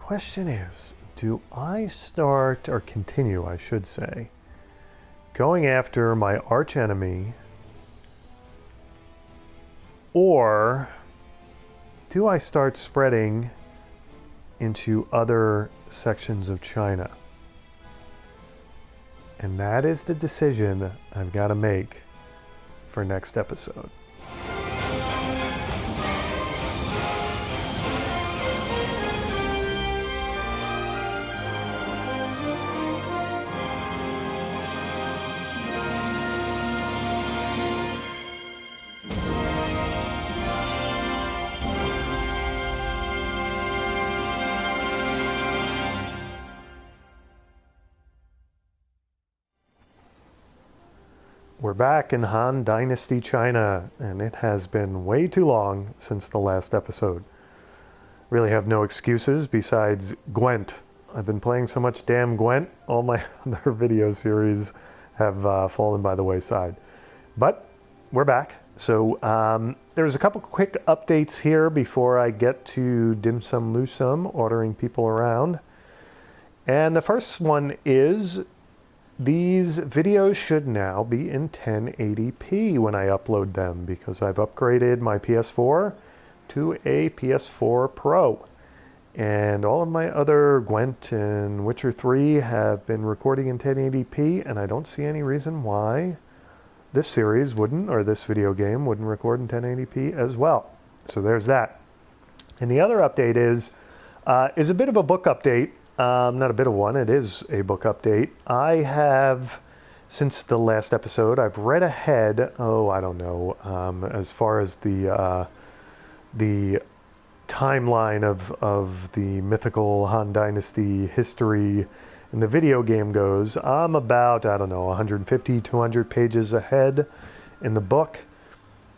question is, do I start, or continue, I should say, going after my arch enemy, or do I start spreading into other sections of China? And that is the decision I've got to make for next episode. We're back in Han Dynasty China, and it has been way too long since the last episode. Really have no excuses besides Gwent. I've been playing so much damn Gwent, all my other video series have fallen by the wayside. But we're back. So there's a couple quick updates here before I get to Dim Sum Lusum, ordering people around. And the first one is, these videos should now be in 1080p when I upload them, because I've upgraded my PS4 to a PS4 Pro. And all of my other Gwent and Witcher 3 have been recording in 1080p, and I don't see any reason why this series wouldn't, or this video game wouldn't record in 1080p as well. So there's that. And the other update is a bit of a book update. Not a bit of one, it is a book update. I have, since the last episode, I've read ahead, I don't know, as far as the timeline of the mythical Han Dynasty history in the video game goes. I'm about, 150, 200 pages ahead in the book.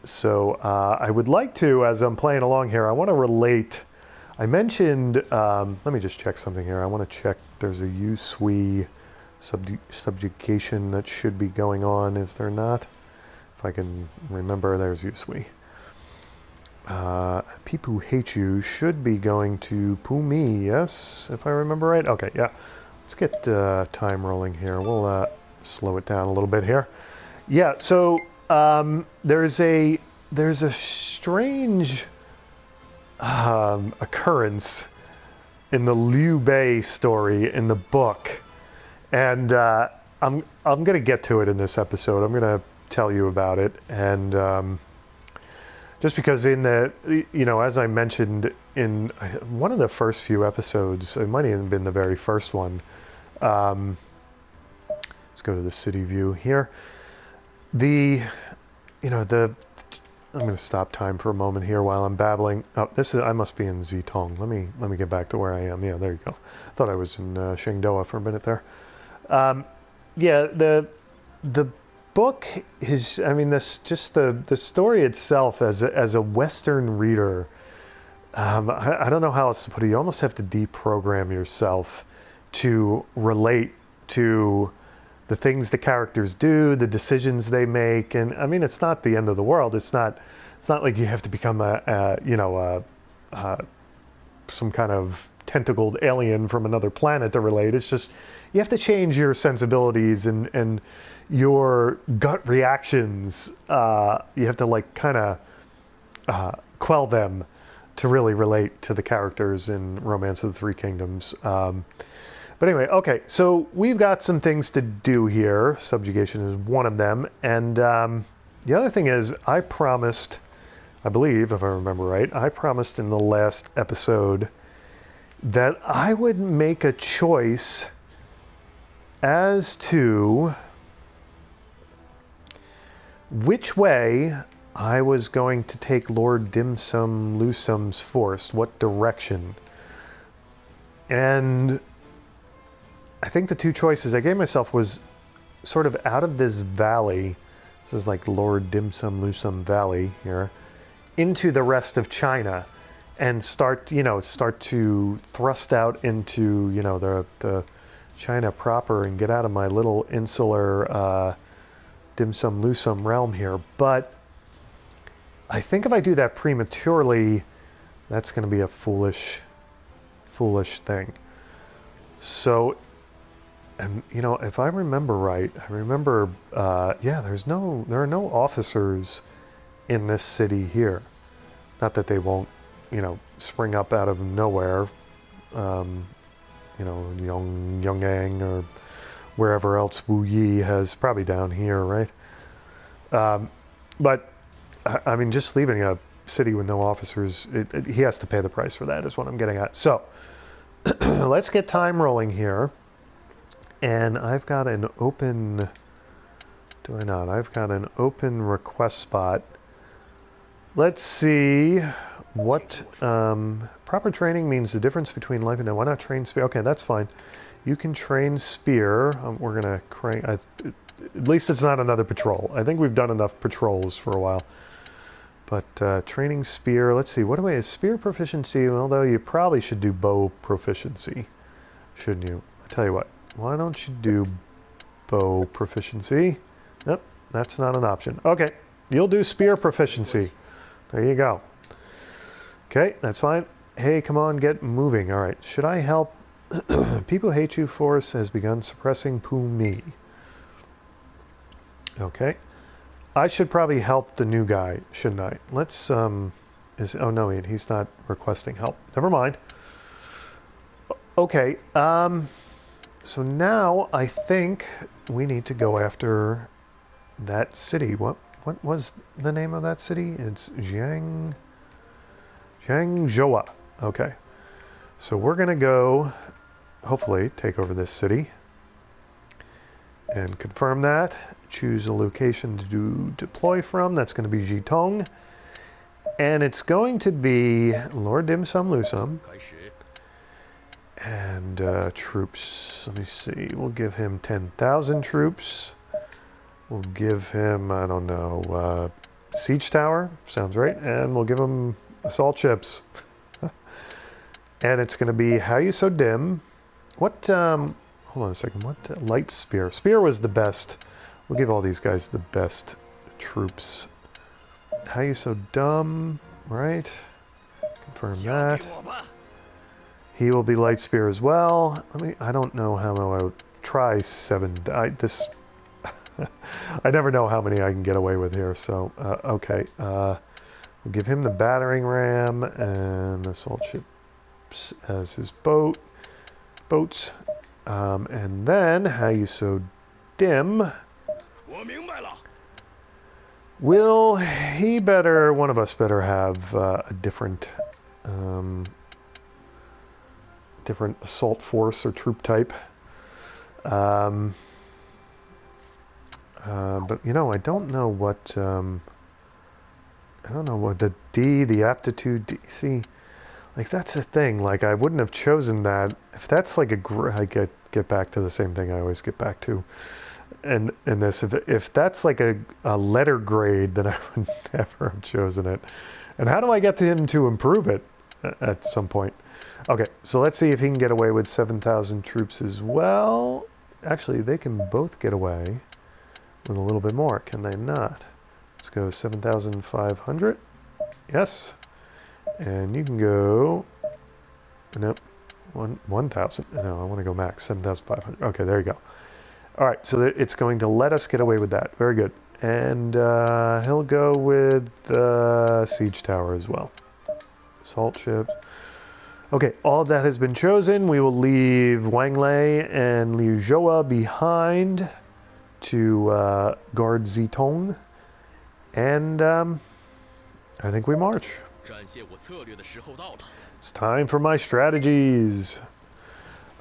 So I would like to, as I'm playing along here, I want to relate. I mentioned, let me just check something here. I want to check, there's a XIII subjugation that should be going on, is there not? If I can remember, there's XIII. People Who Hate You should be going to Pumi, yes? If I remember right? Okay, yeah. Let's get time rolling here. We'll slow it down a little bit here. Yeah, so there's a strange occurrence in the Liu Bei story in the book, and I'm going to get to it in this episode. I'm going to tell you about it, and just because in the, as I mentioned in one of the first few episodes, it might even been the very first one. Let's go to the city view here. I'm going to stop time for a moment here while I'm babbling. Oh, I must be in Zitong. Let me get back to where I am. Yeah, there you go. Thought I was in Shengdoa for a minute there. Yeah, the book is, the story itself as a Western reader. I don't know how else to put it. You almost have to deprogram yourself to relate to the things the characters do, the decisions they make, and it's not the end of the world. It's not like you have to become some kind of tentacled alien from another planet to relate. It's just you have to change your sensibilities and your gut reactions. You have to quell them to really relate to the characters in Romance of the Three Kingdoms. But anyway, okay, so we've got some things to do here. Subjugation is one of them. And the other thing is, I promised, I believe, if I remember right, I promised in the last episode that I would make a choice as to which way I was going to take Lord Dim Sum Lusum's force, what direction. And I think the two choices I gave myself was sort of out of this valley, this is like Lord Dim Sum Lusum Valley here, into the rest of China, and start to thrust out into, the China proper and get out of my little insular Dim Sum Lusum realm here. But I think if I do that prematurely, that's going to be a foolish foolish thing. So, and you know, if I remember right, I remember, yeah, there are no officers in this city here. Not that they won't, you know, spring up out of nowhere, you know, Yongyang or wherever else Wu Yi has, probably down here, right? But, I mean, just leaving a city with no officers, he has to pay the price for that, is what I'm getting at. So, let's get time rolling here. And I've got an open, do I not? I've got an open request spot. Let's see what, proper training means the difference between life and death. Why not train spear? Okay, that's fine. You can train spear. We're going to crank, at least it's not another patrol. I think we've done enough patrols for a while. But training spear, let's see, what do I, is spear proficiency, although you probably should do bow proficiency, shouldn't you? I'll tell you what, why don't you do bow proficiency? Nope, that's not an option. Okay, you'll do spear proficiency. There you go. Okay, that's fine. Hey, come on, get moving. All right, should I help? People hate you force has begun suppressing Pumi. Okay. I should probably help the new guy, shouldn't I? Let's, oh no, he's not requesting help. Never mind. Okay, so now I think we need to go after that city. What was the name of that city? It's Jiangzhou. Okay. So we're going to go, hopefully, take over this city. And confirm that. Choose a location to deploy from. That's going to be Jitong. And it's going to be Lord Dim Sum Lusum. And troops. Let me see. We'll give him 10,000 troops. We'll give him, I don't know, siege tower. Sounds right. And we'll give him assault ships. And it's going to be How You So Dim. What, hold on a second. What, light spear. Spear was the best. We'll give all these guys the best troops. How You So Dumb, right? Confirm that. He will be light spear as well. I don't know how I would try 7. I never know how many I can get away with here, so, okay. We'll give him the battering ram and assault ships as his boats. And then, How You So Dim. Will he better, one of us better have a different assault force or troop type. But, you know, I don't know what the aptitude D, see, like, that's the thing, like, I wouldn't have chosen that, if that's like I get back to the same thing I always get back to, and this, if that's like a letter grade, then I would never have chosen it. And how do I get him to improve it at some point? Okay, so let's see if he can get away with 7,000 troops as well. Actually, they can both get away with a little bit more, can they not? Let's go 7,500. Yes. And you can go, nope, 1,000. No, I want to go max, 7,500. Okay, there you go. All right, so it's going to let us get away with that. Very good. And he'll go with the siege tower as well. Assault ships. Okay, all of that has been chosen. We will leave Wang Lei and Liu Zhou behind to guard Zitong. And I think we march. It's time for my strategies.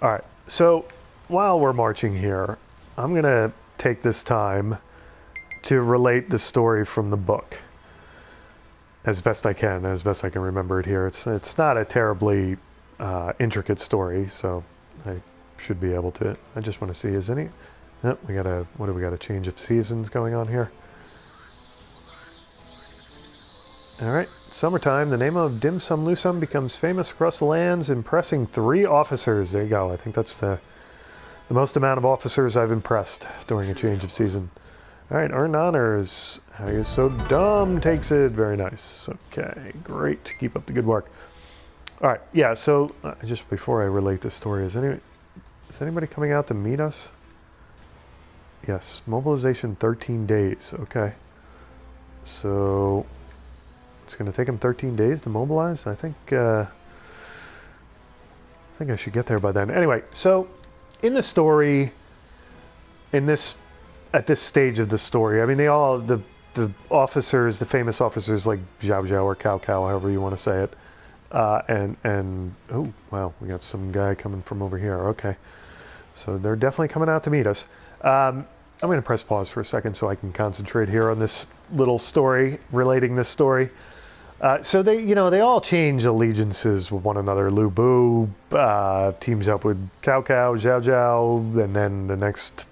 All right, so while we're marching here, I'm going to take this time to relate the story from the book as best I can, as best I can remember it here. It's not a terribly intricate story, so I should be able to. I just want to see, is any... Oh, what do we got, a change of seasons going on here? All right, summertime. The name of Dim Sum Lusum becomes famous across the lands, impressing 3 officers. There you go. I think that's the most amount of officers I've impressed during a change of season. All right, earned honors. How You So Dumb takes it. Very nice. Okay, great. Keep up the good work. All right, yeah. So just before I relate this story, is anybody coming out to meet us? Yes, mobilization 13 days. Okay, so it's going to take him 13 days to mobilize. I think I should get there by then. Anyway, so in the story, at this stage of the story, I mean, the officers, the famous officers like Zhao Zhao or Cao Cao, however you want to say it, and oh wow, we got some guy coming from over here. Okay, so they're definitely coming out to meet us. I'm going to press pause for a second so I can concentrate here on this little story, relating this story. So they all change allegiances with one another. Lu Bu teams up with Cao Cao, Zhao Zhao, and then the next,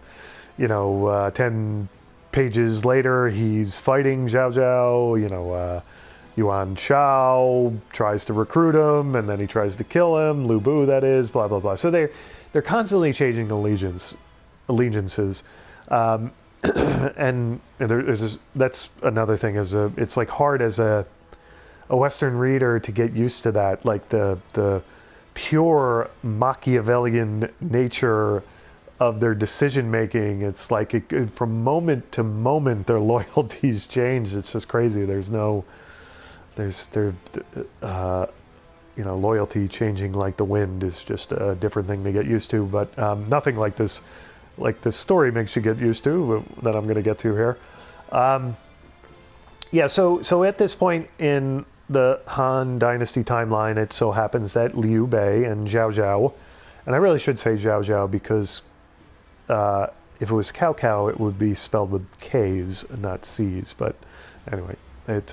10 pages later, he's fighting Zhao Zhao. Yuan Shao tries to recruit him, and then he tries to kill him. Lu Bu, that is, blah blah blah. So they're constantly changing allegiances. And that's another thing. It's like hard as a Western reader to get used to that, like the pure Machiavellian nature of their decision making. It's like from moment to moment their loyalties change. It's just crazy. Loyalty changing like the wind is just a different thing to get used to. But nothing like this story makes you get used to, that I'm going to get to here. So at this point in the Han Dynasty timeline, it so happens that Liu Bei and Zhao Zhao, and I really should say Zhao Zhao because if it was Cao Cao, it would be spelled with K's and not C's. But anyway,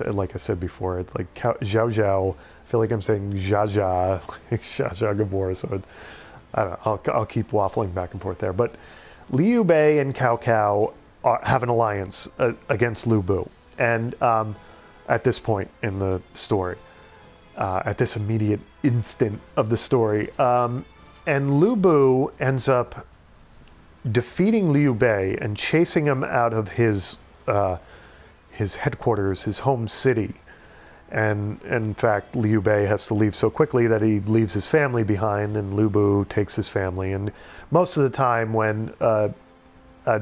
like I said before, it's like Zhao Zhao. I feel like I'm saying Zha Zha, like Zha Zha Gabor. So I don't know. I'll keep waffling back and forth there. But Liu Bei and Cao Cao have an alliance against Lu Bu. And at this point in the story, at this immediate instant of the story, and Lu Bu ends up defeating Liu Bei and chasing him out of his headquarters, his home city. And in fact, Liu Bei has to leave so quickly that he leaves his family behind, and Lu Bu takes his family. And most of the time when a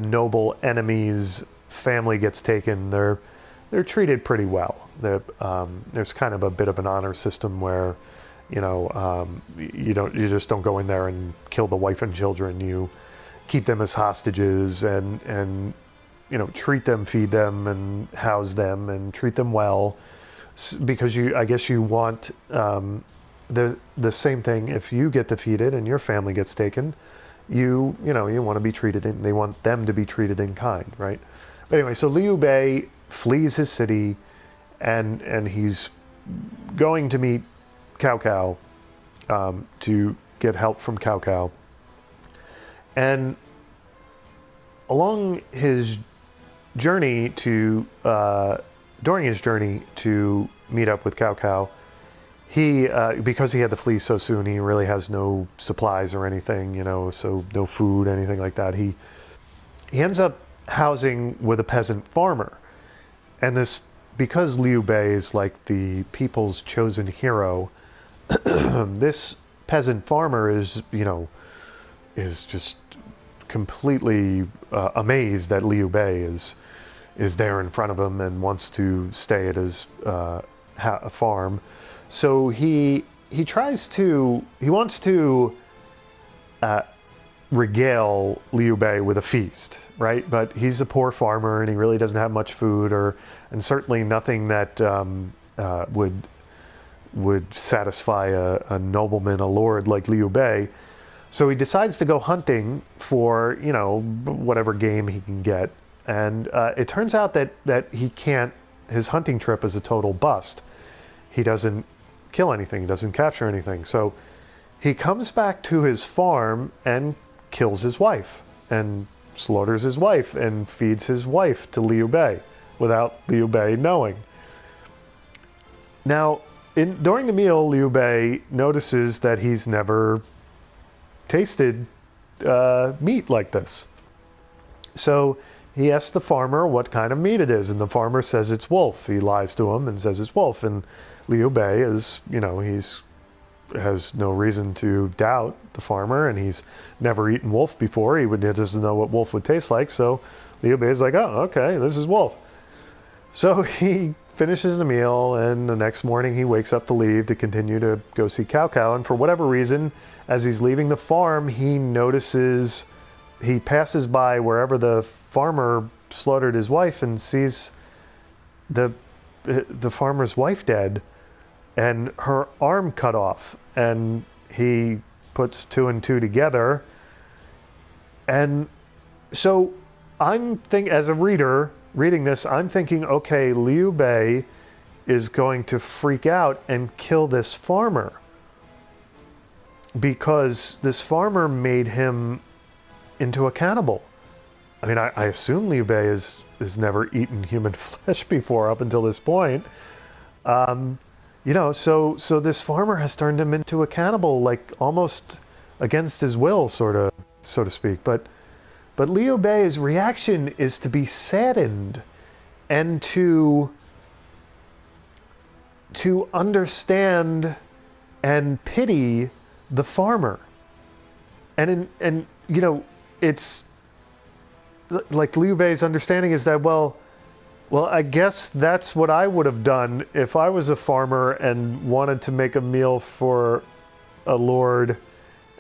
noble enemy's family gets taken, they're treated pretty well. There's kind of a bit of an honor system where, you just don't go in there and kill the wife and children. You keep them as hostages and treat them, feed them, and house them, and treat them well, because I guess you want the same thing. If you get defeated and your family gets taken, you want to be treated in. They want them to be treated in kind, right? But anyway, so Liu Bei flees his city, and he's going to meet Cao Cao to get help from Cao Cao. And along his journey during his journey to meet up with Cao Cao, he because he had to flee so soon, he really has no supplies or anything, so no food, anything like that. He ends up housing with a peasant farmer. And because Liu Bei is like the people's chosen hero, this peasant farmer is just completely amazed that Liu Bei is there in front of him and wants to stay at his farm. So he wants to regale Liu Bei with a feast, right? But he's a poor farmer and he really doesn't have much food, and certainly nothing that would satisfy a nobleman, a lord like Liu Bei. So he decides to go hunting for whatever game he can get, and it turns out that he can't. His hunting trip is a total bust. He doesn't kill anything. He doesn't capture anything. So he comes back to his farm and kills his wife and slaughters his wife and feeds his wife to Liu Bei without Liu Bei knowing. Now, during the meal, Liu Bei notices that he's never tasted meat like this. So he asks the farmer what kind of meat it is, and the farmer says it's wolf. He lies to him and says it's wolf, and Liu Bei is, he's has no reason to doubt the farmer, and he's never eaten wolf before. He doesn't know what wolf would taste like, so Liu Bei is like, oh, okay, this is wolf. So he finishes the meal, and the next morning he wakes up to leave to continue to go see Cao Cao, and for whatever reason, as he's leaving the farm, he passes by wherever the farmer slaughtered his wife and sees the farmer's wife dead and her arm cut off, and he puts two and two together. And so as a reader reading this, I'm thinking, okay, Liu Bei is going to freak out and kill this farmer because this farmer made him into a cannibal. I mean, I assume Liu Bei has never eaten human flesh before up until this point. So this farmer has turned him into a cannibal, like almost against his will, sort of, so to speak. But Liu Bei's reaction is to be saddened and to understand and pity the farmer. And it's like Liu Bei's understanding is that, well, I guess that's what I would have done if I was a farmer and wanted to make a meal for a lord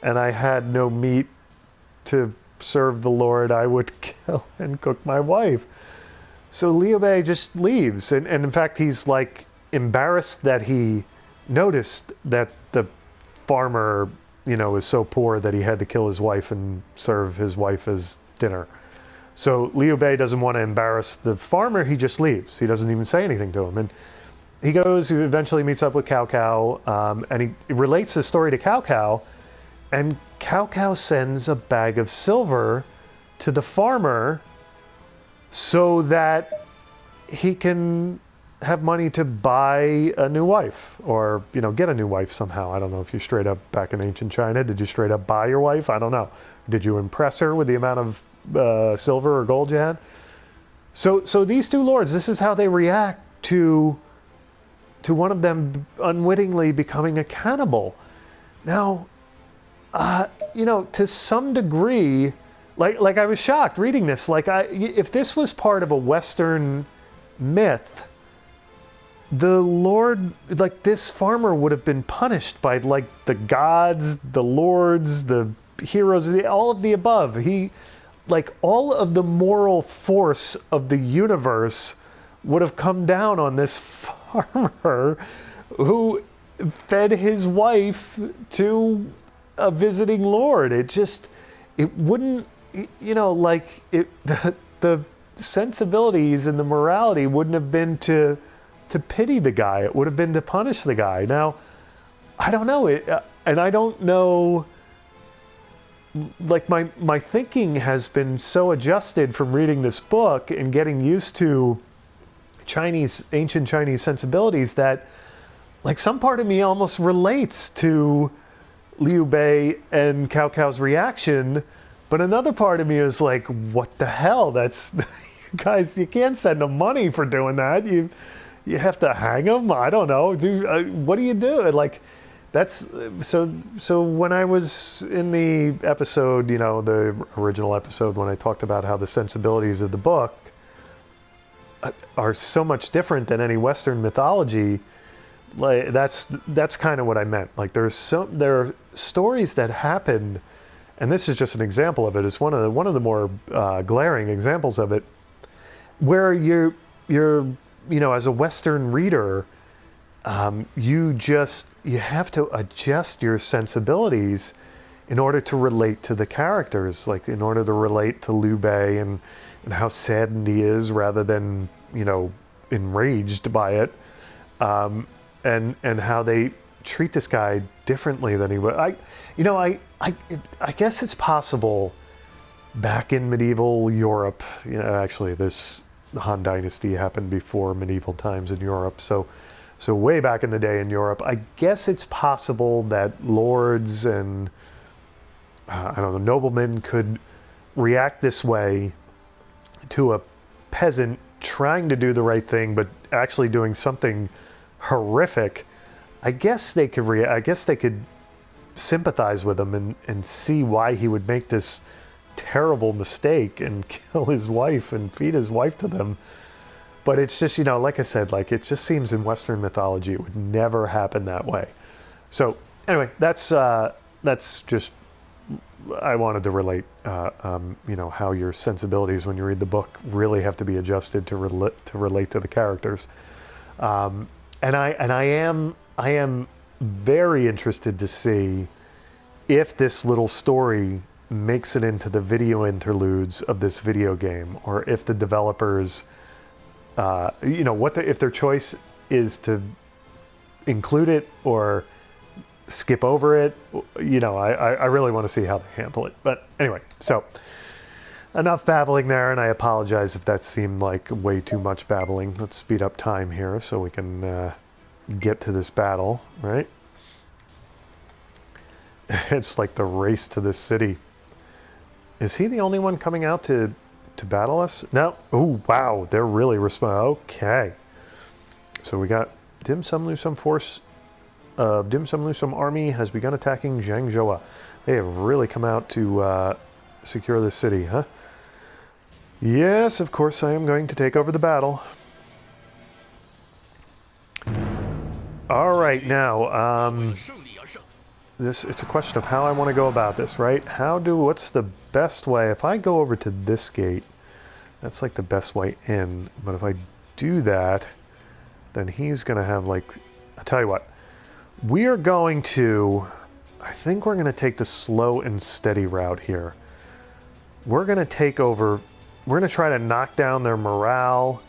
and I had no meat to serve the lord. I would kill and cook my wife. So Liu Bei just leaves. And in fact, he's like embarrassed that he noticed that the farmer, is so poor that he had to kill his wife and serve his wife as dinner. So Liu Bei doesn't want to embarrass the farmer. He just leaves. He doesn't even say anything to him. And he eventually meets up with Cao Cao, and he relates the story to Cao Cao. And Cao Cao sends a bag of silver to the farmer so that he can have money to buy a new wife, or, get a new wife somehow. I don't know if you straight up, back in ancient China, did you straight up buy your wife? I don't know. Did you impress her with the amount of silver or gold you had? So these two lords, this is how they react to one of them unwittingly becoming a cannibal. Now, to some degree, like I was shocked reading this. If this was part of a Western myth, the lord, this farmer would have been punished by the gods, the lords, the heroes, all of the above. All of the moral force of the universe would have come down on this farmer who fed his wife to a visiting lord. It wouldn't, the sensibilities and the morality wouldn't have been to pity the guy. It would have been to punish the guy. Now, I don't know it, and I don't know. My thinking has been so adjusted from reading this book and getting used to ancient Chinese sensibilities that some part of me almost relates to Liu Bei and Cao Cao's reaction, but another part of me is like, what the hell? That's guys, you can't send them money for doing that. You have to hang them. I don't know. What do you do? That's so when I was in the episode, the original episode, when I talked about how the sensibilities of the book are so much different than any Western mythology, that's kind of what I meant. There are stories that happen, and this is just an example of it. It's one of the more glaring examples of it, where you're as a Western reader, you have to adjust your sensibilities in order to relate to the characters, in order to relate to Liu Bei and how saddened he is rather than, enraged by it, and how they treat this guy differently than he would. I guess it's possible back in medieval Europe, actually the Han Dynasty happened before medieval times in Europe, so way back in the day in Europe, I guess it's possible that lords and noblemen could react this way to a peasant trying to do the right thing, but actually doing something horrific, I guess they could sympathize with him and see why he would make this terrible mistake and kill his wife and feed his wife to them. But it's just, you know, like I said, like, it just seems in Western mythology it would never happen that way. So anyway, that's just, I wanted to relate, you know, how your sensibilities when you read the book really have to be adjusted to relate to the characters. And I am very interested to see if this little story makes it into the video interludes of this video game, or if the developers, you know, if their choice is to include it or skip over it. You know, I really want to see how they handle it. But anyway, so enough babbling there, and I apologize if that seemed like way too much babbling. Let's speed up time here so we can get to this battle, right? It's like the race to this city. Is he the only one coming out to battle us? No. Oh, wow. They're really responding. Okay. So we got Dim Sum Lusum force. Dim Sum Lusum army has begun attacking Zhangzhou. They have really come out to secure the city, huh? Yes, of course I am going to take over the battle. All right, now, it's a question of how I want to go about this, right? What's the best way? If I go over to this gate, that's like the best way in. But if I do that, then he's going to have, like, I'll tell you what. We are going to, I think we're going to take the slow and steady route here. We're going to take over, we're going to try to knock down their morale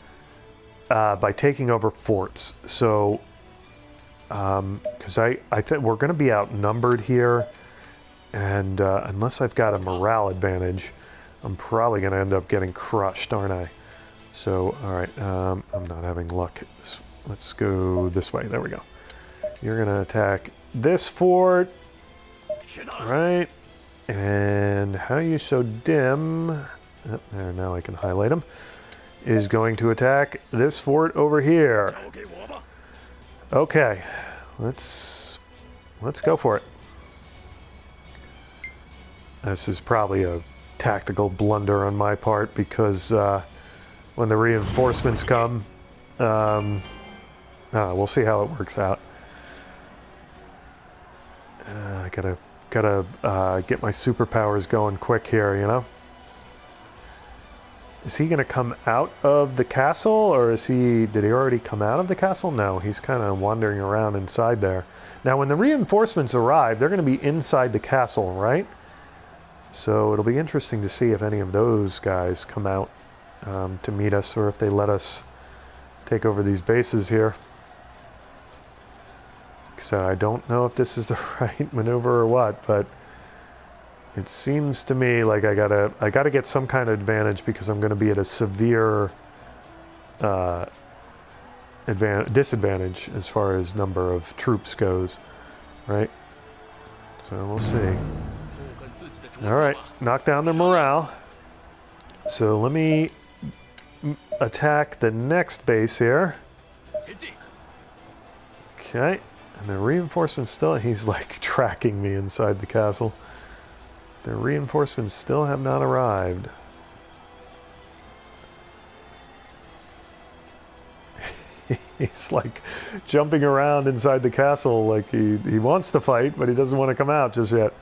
by taking over forts. So, because I think we're going to be outnumbered here, and unless I've got a morale advantage, I'm probably going to end up getting crushed, aren't I? So, all right, I'm not having luck. Let's go this way. There we go. You're going to attack this fort, right? And how you so dim, oh, there, now I can highlight him, is going to attack this fort over here. Okay, let's go for it. This is probably a tactical blunder on my part, because when the reinforcements come, we'll see how it works out. I gotta get my superpowers going quick here, you know? Is he gonna come out of the castle, or did he already come out of the castle? No, he's kind of wandering around inside there. Now, when the reinforcements arrive, they're gonna be inside the castle, right? So it'll be interesting to see if any of those guys come out to meet us, or if they let us take over these bases here. So I don't know if this is the right maneuver or what, but it seems to me like I gotta get some kind of advantage, because I'm going to be at a severe disadvantage as far as number of troops goes, right? So we'll see. All right, knock down their morale. So let me attack the next base here. Okay. And the reinforcements still, he's like tracking me inside the castle. The reinforcements still have not arrived. He's like jumping around inside the castle like he wants to fight, but he doesn't want to come out just yet.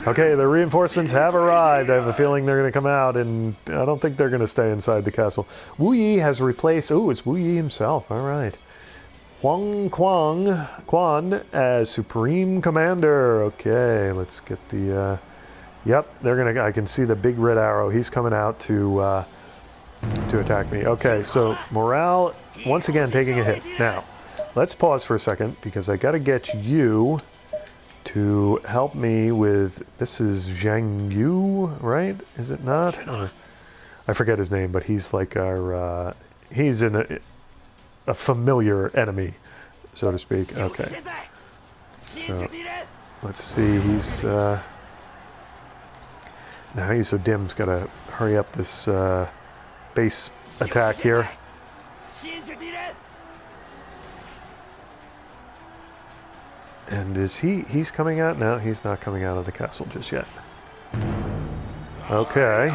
Okay, the reinforcements have arrived. I have a feeling they're going to come out, and I don't think they're going to stay inside the castle. Wu Yi has replaced, it's Wu Yi himself, all right. Kuan as Supreme Commander. Okay, let's get the, yep, I can see the big red arrow. He's coming out to attack me. Okay, so morale, once again, taking a hit. Now, let's pause for a second, because I got to get you to help me with, this is Zhang Yu, right? Is it not? I forget his name, but he's like our, he's a familiar enemy, so to speak. Okay. So, let's see, he's, now he's so dim's gotta hurry up this, base attack here. And is he's coming out? No, he's not coming out of the castle just yet. Okay.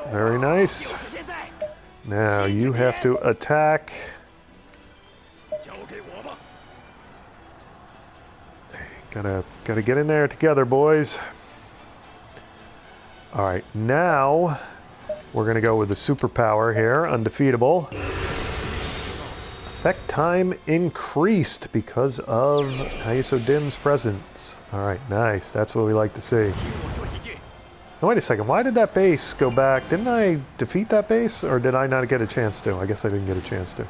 Very nice. Now you have to attack. Gotta get in there together, boys. Alright, now we're gonna go with the superpower here, undefeatable. Effect time increased because of Dim's presence. Alright, nice. That's what we like to see. Now, wait a second. Why did that base go back? Didn't I defeat that base? Or did I not get a chance to? I guess I didn't get a chance to.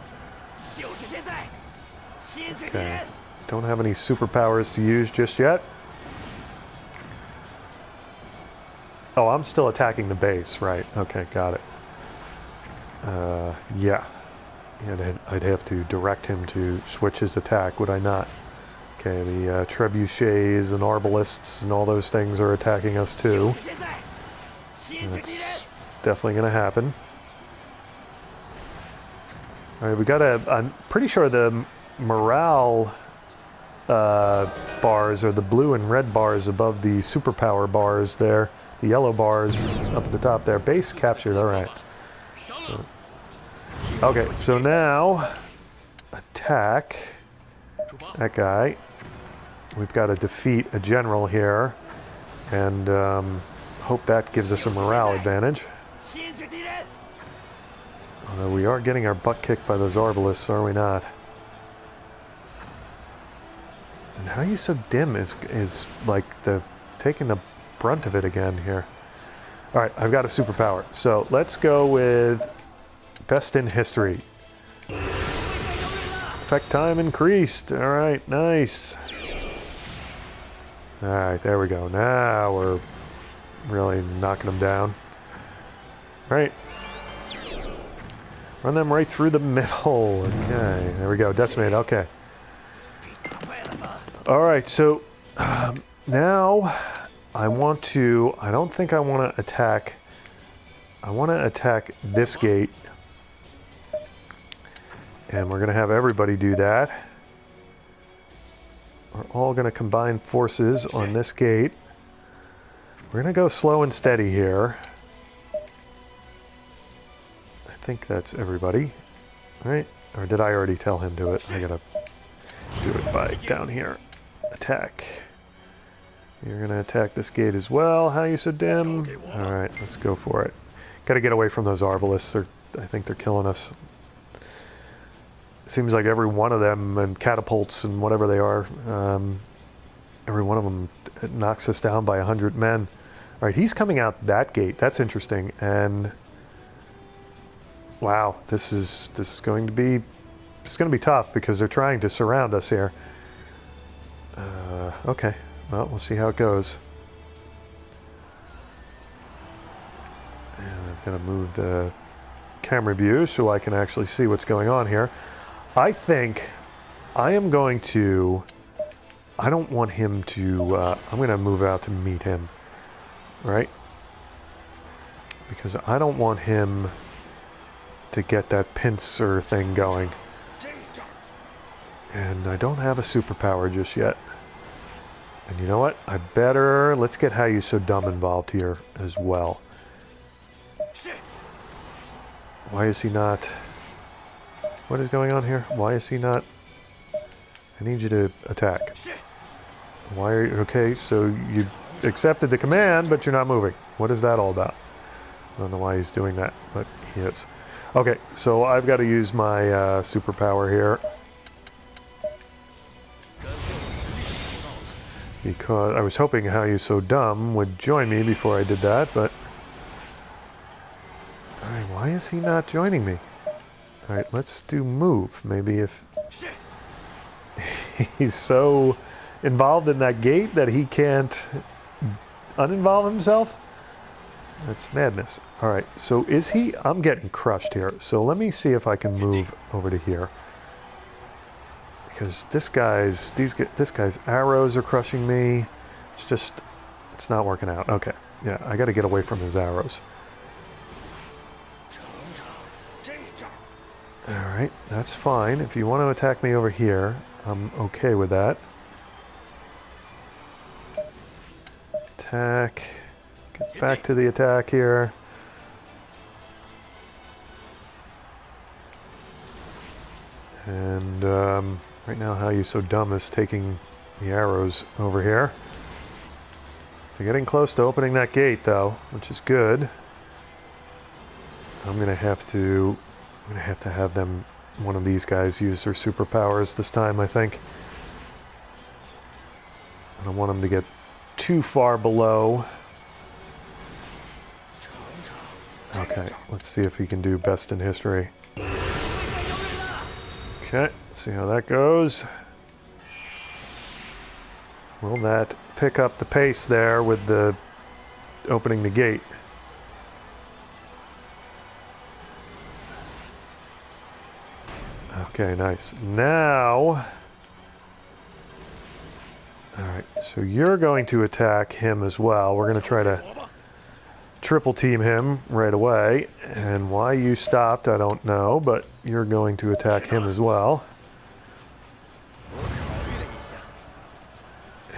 Okay. Don't have any superpowers to use just yet. Oh, I'm still attacking the base. Right. Okay, got it. Yeah. I'd have to direct him to switch his attack, would I not? Okay, the trebuchets and arbalists and all those things are attacking us too. That's definitely going to happen. Alright, we got I'm pretty sure the morale bars are the blue and red bars above the superpower bars there. The yellow bars up at the top there. Base captured, alright. Okay, so now attack that guy. We've got to defeat a general here, and hope that gives us a morale advantage. Although we are getting our butt kicked by those arbalists, are we not? And how are you so dim is like taking the brunt of it again here. Alright, I've got a superpower. So let's go with best in history. Effect time increased. Alright, nice. Alright, there we go. Now we're really knocking them down. Alright. Run them right through the middle. Okay, there we go. Decimate, okay. Alright, so now I don't think I want to attack. I want to attack this gate. And we're going to have everybody do that. We're all going to combine forces on this gate. We're going to go slow and steady here. I think that's everybody. Right? Or did I already tell him to it? I got to do it by down here. Attack. You're going to attack this gate as well. How you so dim? Alright, let's go for it. Got to get away from those arbalists. I think they're killing us. It seems like every one of them, and catapults and whatever they are, every one of them knocks us down by 100 men. Alright, he's coming out that gate. That's interesting. And wow, this is going to be tough because they're trying to surround us here. Okay, well, we'll see how it goes. And I'm going to move the camera view so I can actually see what's going on here. I think I am going to... I don't want him to... I'm going to move out to meet him. Right? Because I don't want him to get that pincer thing going. And I don't have a superpower just yet. And you know what? Let's get How You So Dumb involved here as well. Why is he not... What is going on here? Why is he not... I need you to attack. Why are you... Okay, so you accepted the command, but you're not moving. What is that all about? I don't know why he's doing that, but he is. Okay, so I've got to use my superpower here. Because I was hoping How You So Dumb would join me before I did that, but... Alright, why is he not joining me? Alright, let's do move. Maybe if... He's so involved in that gate that he can't uninvolve himself? That's madness. Alright, so is he... I'm getting crushed here. So let me see if I can move over to here. Because this guy's arrows are crushing me. It's not working out. Okay, yeah, I got to get away from his arrows. Alright, that's fine. If you want to attack me over here, I'm okay with that. Attack. Get back to the attack here. And right now, How You So Dumb is taking the arrows over here. They're getting close to opening that gate, though, which is good. I'm gonna have to have them, one of these guys, use their superpowers this time, I think. I don't want them to get too far below. Okay, let's see if he can do best in history. Okay, let's see how that goes. Will that pick up the pace there with the opening the gate? Okay, nice. Now, alright, so you're going to attack him as well. We're going to try to triple team him right away. And why you stopped, I don't know, but you're going to attack him as well.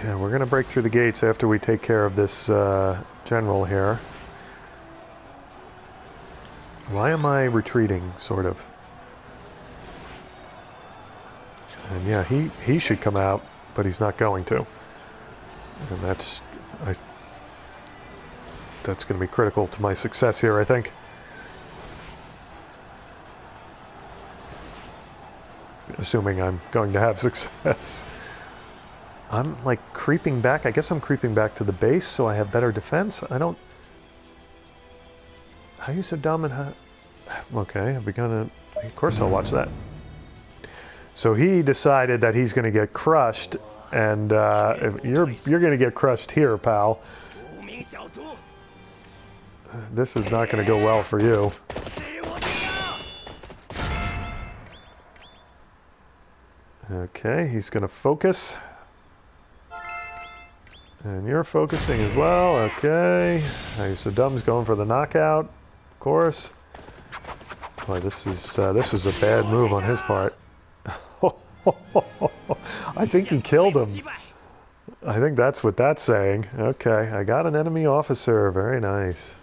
Yeah, we're going to break through the gates after we take care of this general here. Why am I retreating, sort of? And yeah, he should come out, but he's not going to. And that's going to be critical to my success here, I think. Assuming I'm going to have success. I'm like creeping back. I guess I'm creeping back to the base so I have better defense. I don't... How you so dumb and how... Okay, I've begun to... Of course I'll watch that. So he decided that he's going to get crushed, and you're going to get crushed here, pal. This is not going to go well for you. Okay, he's going to focus. And you're focusing as well. Okay. So Dumb's going for the knockout, of course. Boy, this is a bad move on his part. I think he killed him. I think that's what that's saying. Okay, I got an enemy officer. Very nice.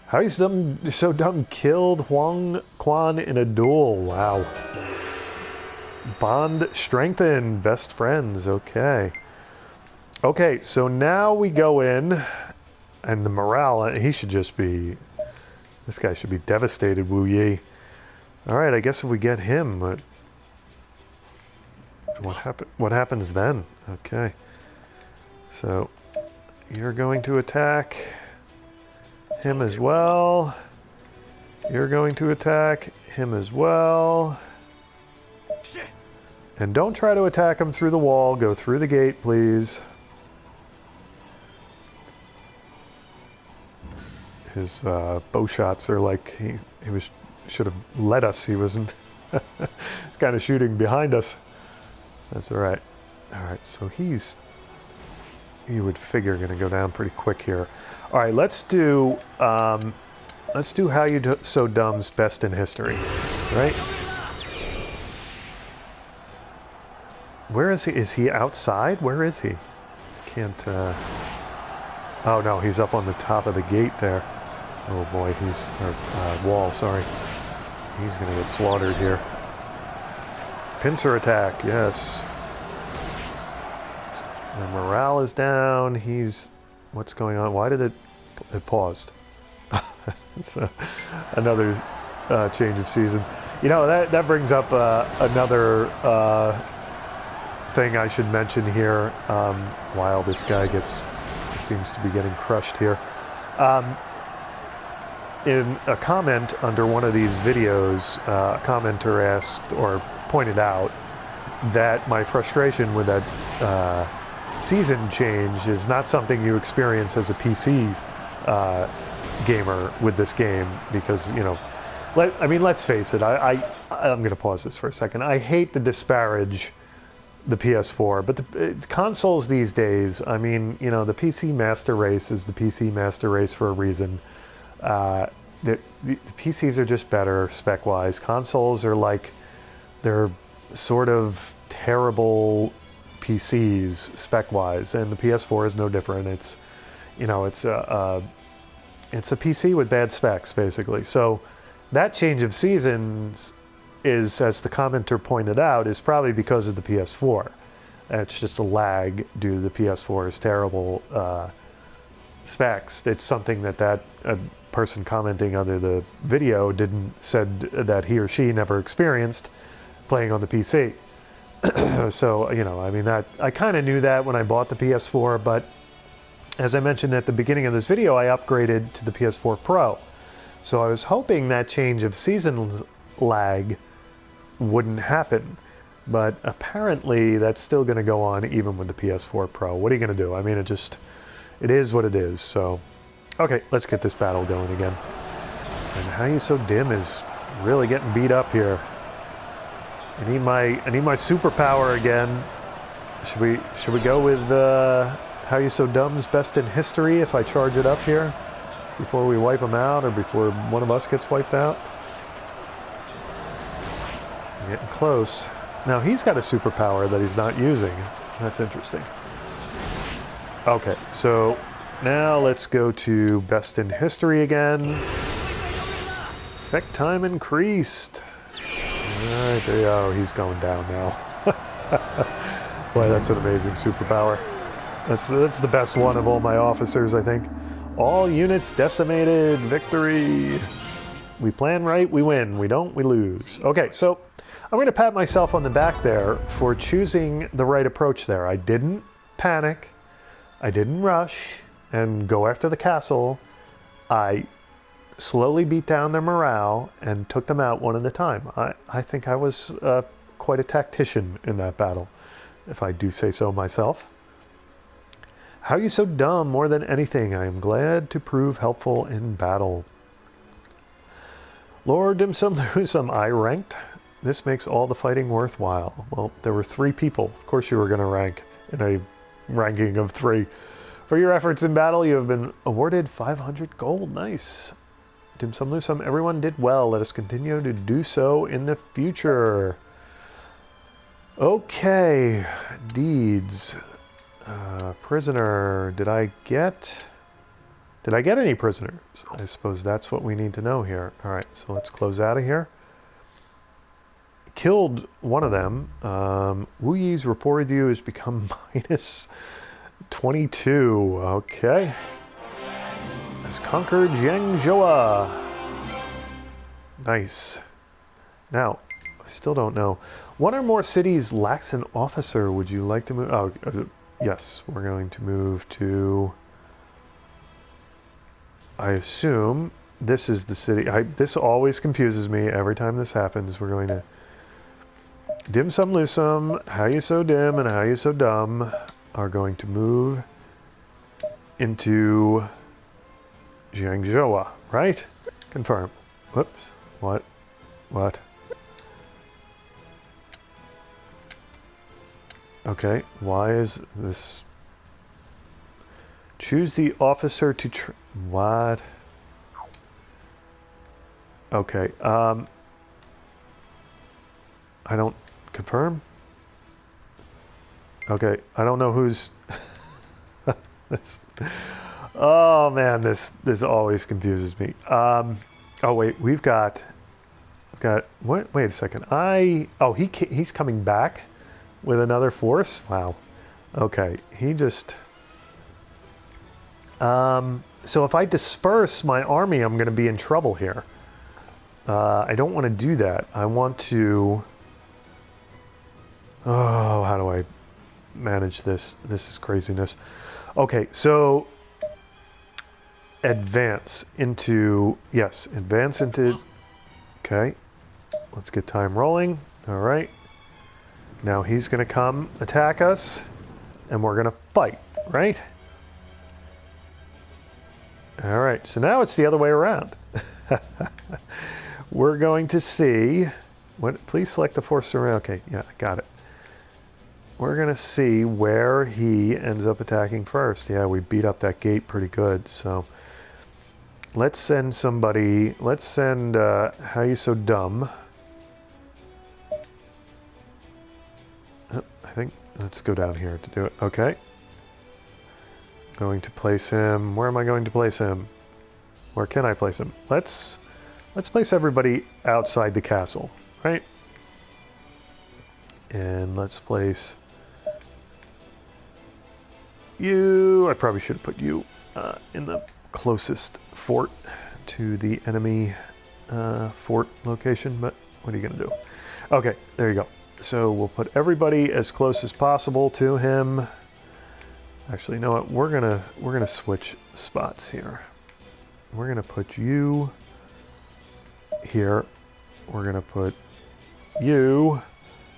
How you so dumb killed Quan in a duel. Wow. Bond strengthened. Best friends. Okay. Okay, so now we go in, and the morale, he should just be, this guy should be devastated, Wu Yi. Alright, I guess if we get him, what happens then? Okay. So, you're going to attack him as well. You're going to attack him as well. And don't try to attack him through the wall. Go through the gate, please. His bow shots are like he should have led us. He wasn't. He's kind of shooting behind us. That's all right. All right, so you would figure going to go down pretty quick here. All right, let's do How You So Dumb's best in history, right? Where is he? Is he outside? Where is he? Can't. Oh no, he's up on the top of the gate there. Oh boy, wall, sorry. He's gonna get slaughtered here. Pincer attack, yes. The morale is down. What's going on? Why did it paused? It's another change of season. You know, that brings up another thing I should mention here while this guy seems to be getting crushed here. In a comment under one of these videos, a commenter asked or pointed out that my frustration with that season change is not something you experience as a PC gamer with this game, because, you know, let's face it, I'm going to pause this for a second. I hate to disparage the PS4, but the consoles these days, I mean, you know, the PC master race is the PC master race for a reason. The PCs are just better spec-wise. Consoles are like, they're sort of terrible PCs spec-wise, and the PS4 is no different. It's, you know, it's a PC with bad specs, basically. So that change of seasons is, as the commenter pointed out, is probably because of the PS4. It's just a lag due to the PS4's terrible specs. It's something that person commenting under the video said that he or she never experienced playing on the PC. So, you know, I mean, that I kind of knew that when I bought the PS4, but as I mentioned at the beginning of this video, I upgraded to the PS4 Pro. So I was hoping that change of seasons lag wouldn't happen, but apparently that's still going to go on even with the PS4 Pro. What are you going to do? I mean, it is what it is. So, okay, let's get this battle going again. And How You So Dim is really getting beat up here. I need my superpower again. Should we go with How You So Dumb's Best in History if I charge it up here before we wipe them out, or before one of us gets wiped out? Getting close. Now he's got a superpower that he's not using. That's interesting. Okay, so now let's go to Best in History again. Effect time increased. Alright, there you go. He's going down now. Boy, that's an amazing superpower. That's the best one of all my officers, I think. All units decimated. Victory. We plan right, we win. We don't, we lose. Okay, so I'm going to pat myself on the back there for choosing the right approach there. I didn't panic. I didn't rush and go after the castle. I slowly beat down their morale and took them out one at a time. I think I was quite a tactician in that battle, if I do say so myself. How You So Dumb? More than anything, I am glad to prove helpful in battle. Lord Dim Sum Lusum, I ranked. This makes all the fighting worthwhile. Well, there were 3 people. Of course you were going to rank in a ranking of 3. For your efforts in battle, you have been awarded 500 gold. Nice. Dim Sum Lusum, everyone did well. Let us continue to do so in the future. Okay. Deeds. Prisoner. Did I get any prisoners? I suppose that's what we need to know here. Alright, so let's close out of here. Killed one of them. Wu Yi's rapport with you has become minus 22. Okay. Has conquered Yangzhou. Nice. Now, I still don't know. One or more cities lacks an officer. Would you like to move? Oh, yes. We're going to move to... I assume this is the city. This always confuses me every time this happens. We're going to... Dim Sum Lusum, How You So Dim, and How You So Dumb are going to move into Jiangzhou, right? Confirm. Whoops. What? What? Okay, why is this... Choose the officer to... What? Okay, I don't... Confirm? Okay, I don't know who's... Oh man, this always confuses me. Oh wait, we've got... Wait a second. Oh, he's coming back with another force? Wow. Okay, he just... So if I disperse my army, I'm going to be in trouble here. I don't want to do that. I want to... Oh, how do I manage this? This is craziness. Okay, so... Advance into... Yes, advance into... Okay. Let's get time rolling. Alright. Now he's going to come attack us. And we're going to fight, right? Alright, so now it's the other way around. We're going to see... Please select the force around. Okay, yeah, got it. We're going to see where he ends up attacking first. Yeah, we beat up that gate pretty good, so... Let's send somebody... Let's send How You So Dumb. Oh, I think... Let's go down here to do it. Okay. Going to place him. Where am I going to place him? Where can I place him? Let's place everybody outside the castle, right? And let's place you. I probably should have put you in the closest fort to the enemy fort location, but what are you going to do? Okay, there you go. So we'll put everybody as close as possible to him. Actually, you know what? We're gonna switch spots here. We're gonna put you here. We're gonna put you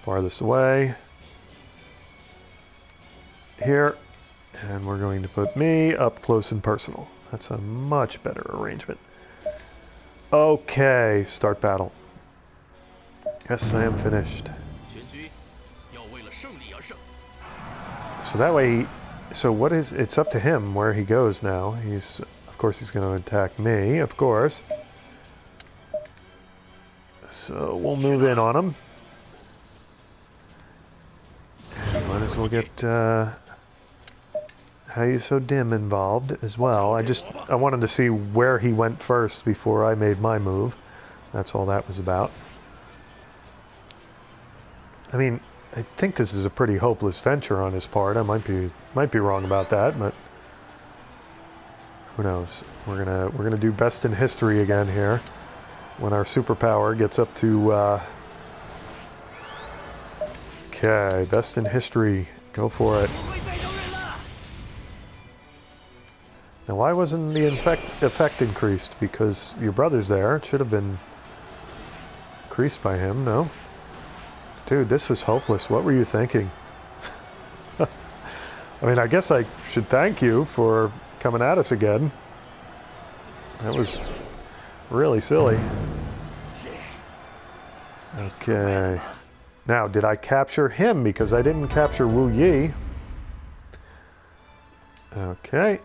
farthest away here, and we're going to put me up close and personal. That's a much better arrangement. Okay, start battle. Yes, I am finished. So that way, it's up to him where he goes now. Of course, he's going to attack me, of course. So we'll move in on him. And might as well get How You So Dim involved as well. I wanted to see where he went first before I made my move. That's all that was about. I mean, I think this is a pretty hopeless venture on his part. I might be wrong about that, but who knows? We're gonna do best in history again here when our superpower gets up to. Okay, best in history. Go for it. Now, why wasn't the effect increased? Because your brother's there. It should have been increased by him. No. Dude, this was hopeless. What were you thinking? I mean, I guess I should thank you for coming at us again. That was really silly. Okay. Now, did I capture him? Because I didn't capture Wu Yi. Okay.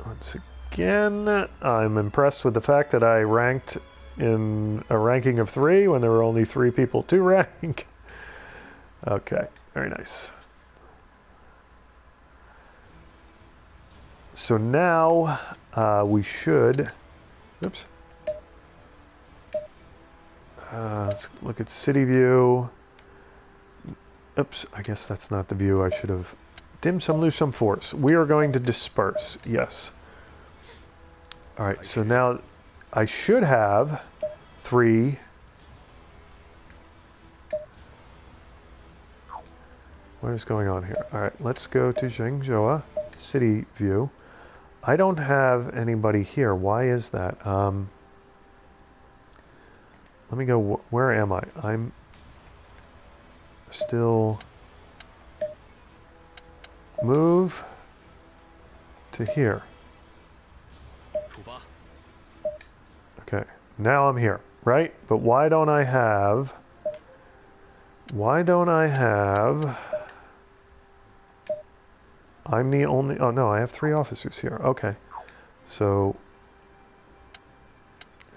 Once again, I'm impressed with the fact that I ranked in a ranking of 3 when there were only 3 people to rank. Okay, very nice. So now we should... Oops. Let's look at city view. Oops, I guess that's not the view I should have... Dim some, lose some force. We are going to disperse, yes. Alright, so now I should have 3. What is going on here? Alright, let's go to Zhengzhou, city view. I don't have anybody here. Why is that? Let me go, where am I? I'm still... Move to here. Okay, now I'm here, right? But why don't I have... I'm the only... Oh, no, I have 3 officers here. Okay. So...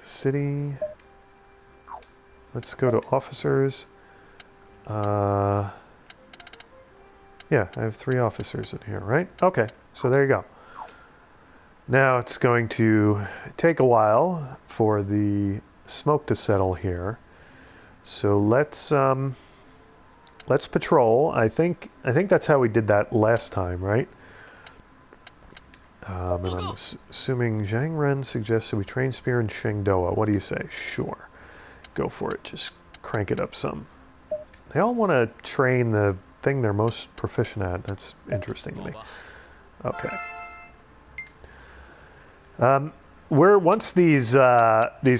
City... Let's go to officers. Yeah, I have 3 officers in here, right? Okay, so there you go. Now it's going to take a while for the smoke to settle here. So let's patrol. I think that's how we did that last time, right? And I'm assuming Zhang Ren suggested we train Spear in Shengdoa. What do you say? Sure. Go for it. Just crank it up some. They all want to train the thing they're most proficient at. That's interesting to me. Okay. Once these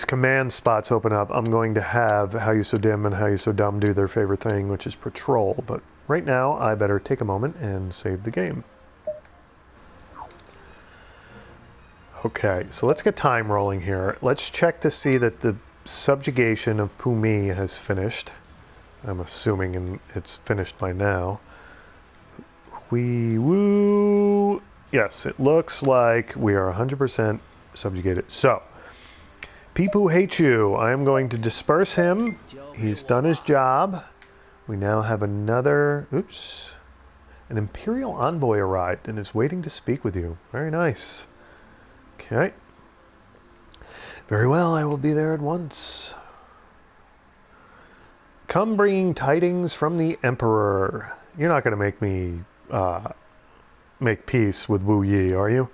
command spots open up, I'm going to have How You So Dim and How You So Dumb do their favorite thing, which is patrol. But right now, I better take a moment and save the game. Okay, so let's get time rolling here. Let's check to see that the subjugation of Pumi has finished. I'm assuming it's finished by now. Woo! Yes, it looks like we are 100% subjugated. So, Pipu Hate You. I am going to disperse him. He's done his job. We now have another, oops, an Imperial envoy arrived and is waiting to speak with you. Very nice. Okay. Very well, I will be there at once. Come bringing tidings from the Emperor. You're not going to make me make peace with Wu Yi, are you?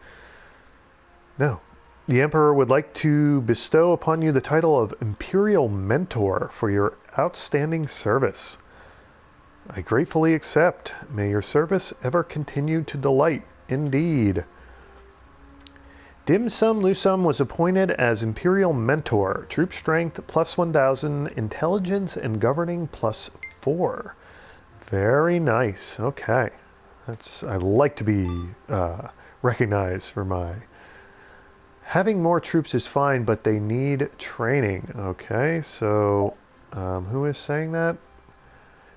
No. The Emperor would like to bestow upon you the title of Imperial Mentor for your outstanding service. I gratefully accept. May your service ever continue to delight. Indeed. Dim Sum Lusum was appointed as Imperial Mentor. Troop strength plus 1,000, intelligence and governing plus 4. Very nice. Okay. I like to be recognized for my... Having more troops is fine, but they need training. Okay, so who is saying that?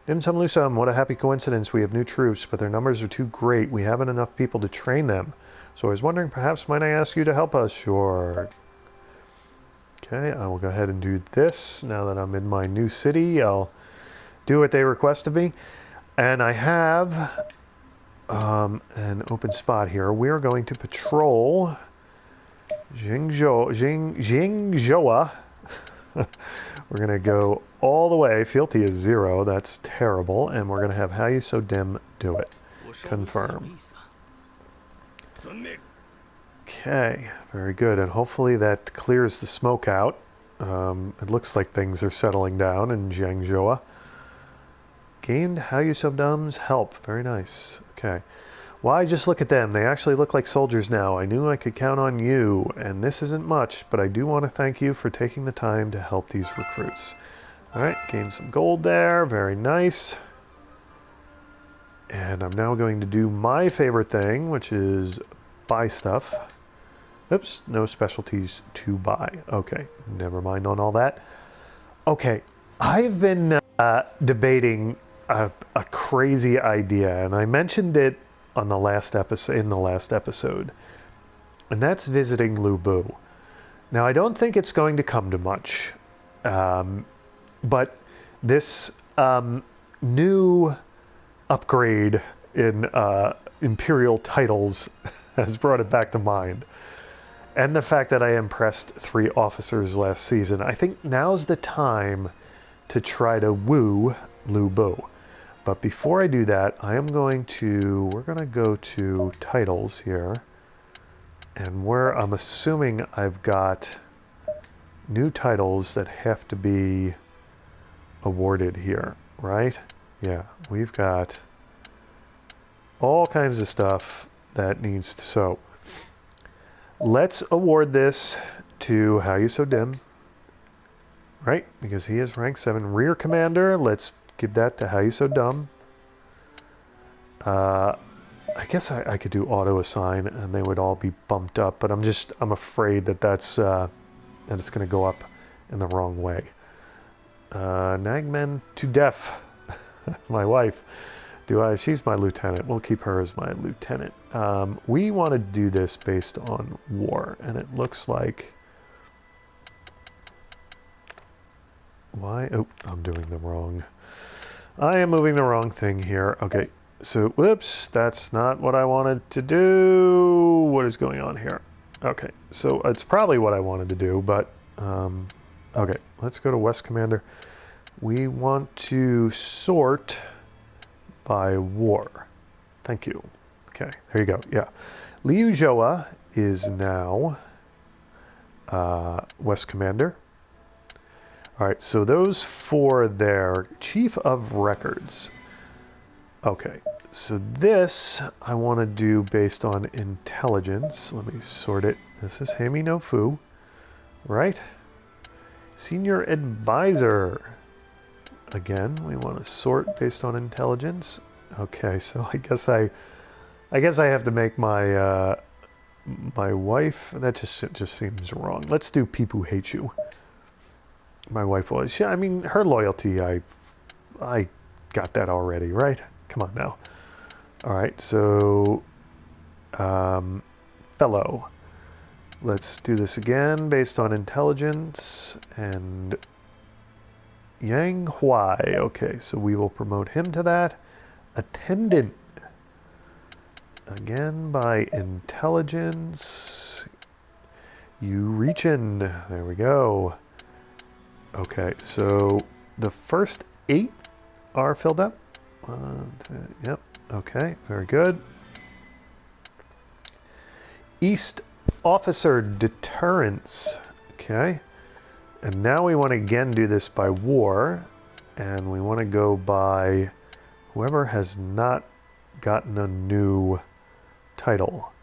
Dim Sum Lusum, what a happy coincidence. We have new troops, but their numbers are too great. We haven't enough people to train them. So I was wondering, perhaps might I ask you to help us? Sure. Okay, I will go ahead and do this. Now that I'm in my new city, I'll do what they request of me. And I have an open spot here. We are going to patrol Jingzhou. We're going to go all the way. Fealty is 0. That's terrible. And we're going to have How You So Dim do it. Confirm. Okay, very good. And hopefully that clears the smoke out. It looks like things are settling down in Jiangzhou. Gained How You So Dum's help. Very nice. Okay. Why, just look at them. They actually look like soldiers now. I knew I could count on you, and this isn't much, but I do want to thank you for taking the time to help these recruits. Alright, gain some gold there. Very nice. And I'm now going to do my favorite thing, which is buy stuff. Oops, no specialties to buy. Okay, never mind on all that. Okay, I've been debating a crazy idea, and I mentioned it on the last episode, and that's visiting Lubu. Now, I don't think it's going to come to much, but this new upgrade in Imperial titles has brought it back to mind. And the fact that I impressed 3 officers last season, I think now's the time to try to woo Lubu. But before I do that, we're going to go to titles here. And I'm assuming I've got new titles that have to be awarded here, right? Yeah, we've got all kinds of stuff that needs to... So, let's award this to How You So Dim, right? Because he is rank 7 rear commander. Let's give that to How You So Dumb. I guess I could do auto assign and they would all be bumped up, but I'm afraid that it's going to go up in the wrong way. Nagmen to Deaf, my wife. She's my lieutenant. We'll keep her as my lieutenant. We want to do this based on war, and it looks like... Why? Oh, I'm doing the wrong... I am moving the wrong thing here. Okay, so, whoops, that's not what I wanted to do. What is going on here? Okay, so it's probably what I wanted to do, but, okay, let's go to West Commander. We want to sort by war. Thank you. Okay, there you go, yeah. Liu Zhoua is now West Commander. All right, so those 4 there, Chief of Records. Okay, so this I want to do based on intelligence. Let me sort it. This is Hami no Fu, right? Senior Advisor. Again, we want to sort based on intelligence. Okay, so I guess I have to make my my wife. That just seems wrong. Let's do people who hate you. My wife was. I mean, her loyalty, I got that already, right? Come on now. All right, so fellow. Let's do this again based on intelligence, and Yang Huai. Okay, so we will promote him to that. Attendant. Again, by intelligence. You reach in. There we go. Okay, so the first 8 are filled up. 1, 2, yep. Okay, very good. East Officer Deterrence. Okay. And now we want to again do this by war. And we want to go by whoever has not gotten a new title.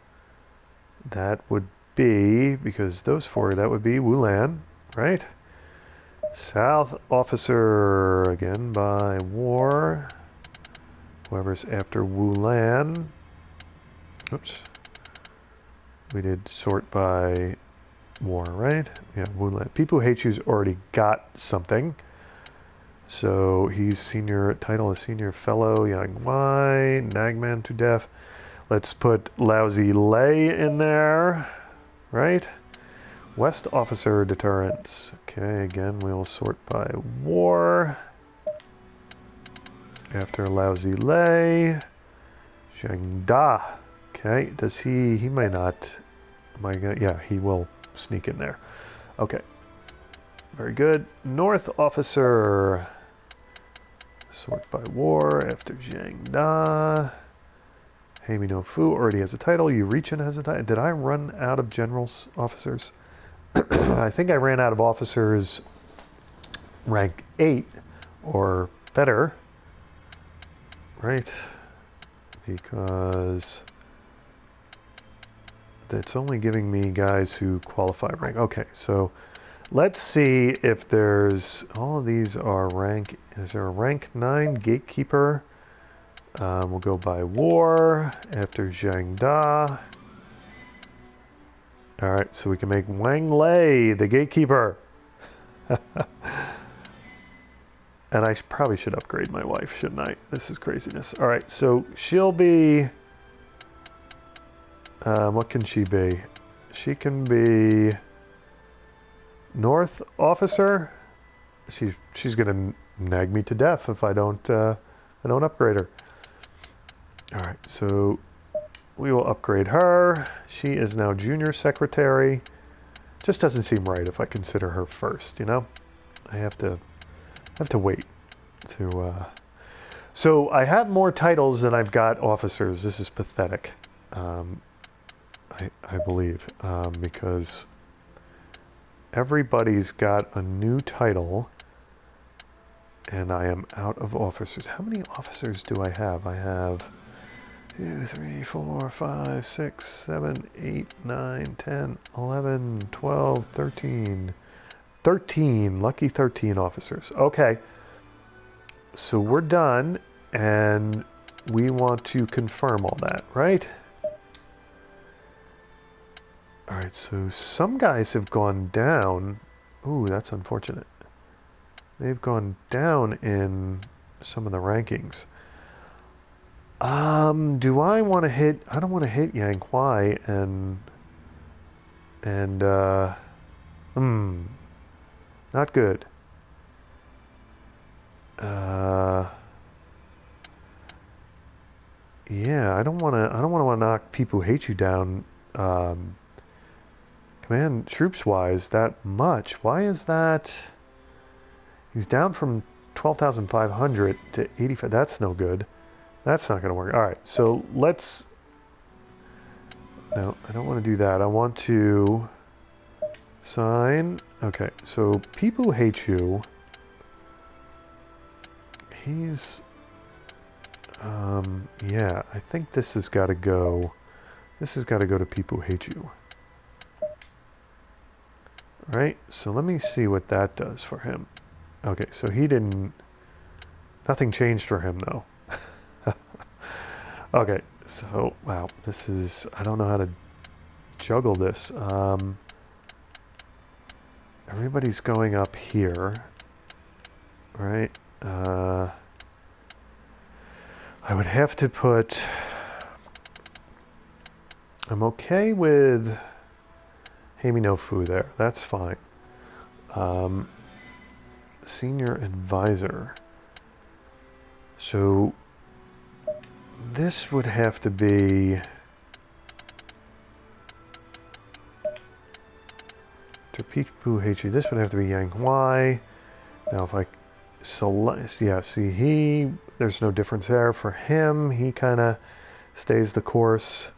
That would be, because those 4, that would be Wulan, right? South Officer, again by war. Whoever's after Wulan. Oops. We did sort by war, right? Yeah, Wulan. People Who Hate You's already got something. So he's senior, title is senior fellow, Yang Wai, Nagman to death. Let's put Lousy Lay in there, right? West Officer Deterrence. Okay, again, we'll sort by war. After Lousy Lay, Zheng Da. Okay, does he might not, yeah, he will sneak in there. Okay, very good. North Officer, sort by war after Zheng Da. Heimi no Fu already has a title. Yu Richin has a title. Did I run out of generals officers? I think I ran out of officers rank 8 or better, right? Because it's only giving me guys who qualify rank. Okay, so let's see if there's, all of these are rank, is there a rank 9 gatekeeper? We'll go by war after Zhang Da. All right, so we can make Wang Lei the gatekeeper. And I probably should upgrade my wife, shouldn't I? This is craziness. All right, so she'll be, what can she be? She can be North Officer. She's gonna nag me to death if I don't upgrade her. All right, so we will upgrade her. She is now Junior Secretary. Just doesn't seem right if I consider her first, you know? I have to wait to, So I have more titles than I've got officers. This is pathetic, I believe, because everybody's got a new title and I am out of officers. How many officers do I have? I have 2, 3, 4, 5, 6, 7, 8, 9, 10, 11, 12, 13. 13, lucky 13 officers. Okay, so we're done, and we want to confirm all that, right? All right, so some guys have gone down. Ooh, that's unfortunate. They've gone down in some of the rankings. Do I want to hit? I don't want to hit Yang Huai not good. Yeah, I don't want to knock People Who Hate You down, command troops wise that much. Why is that? He's down from 12,500 to 85. That's no good. That's not going to work. All right, so let's. No, I don't want to do that. I want to sign. Okay, so People Who Hate You. He's. Yeah, I think this has got to go. This has got to go to People Who Hate You. Right, so let me see what that does for him. Okay, so he didn't. Nothing changed for him though. Okay, so wow, this is. I don't know how to juggle this. Everybody's going up here, right? I would have to put. I'm okay with Heimi no Fu there. That's fine. Senior advisor. So this would have to be Terpichu Heichi. This would have to be Yang Huai. Now if I select, yeah, see there's no difference there for him. He kind of stays the course.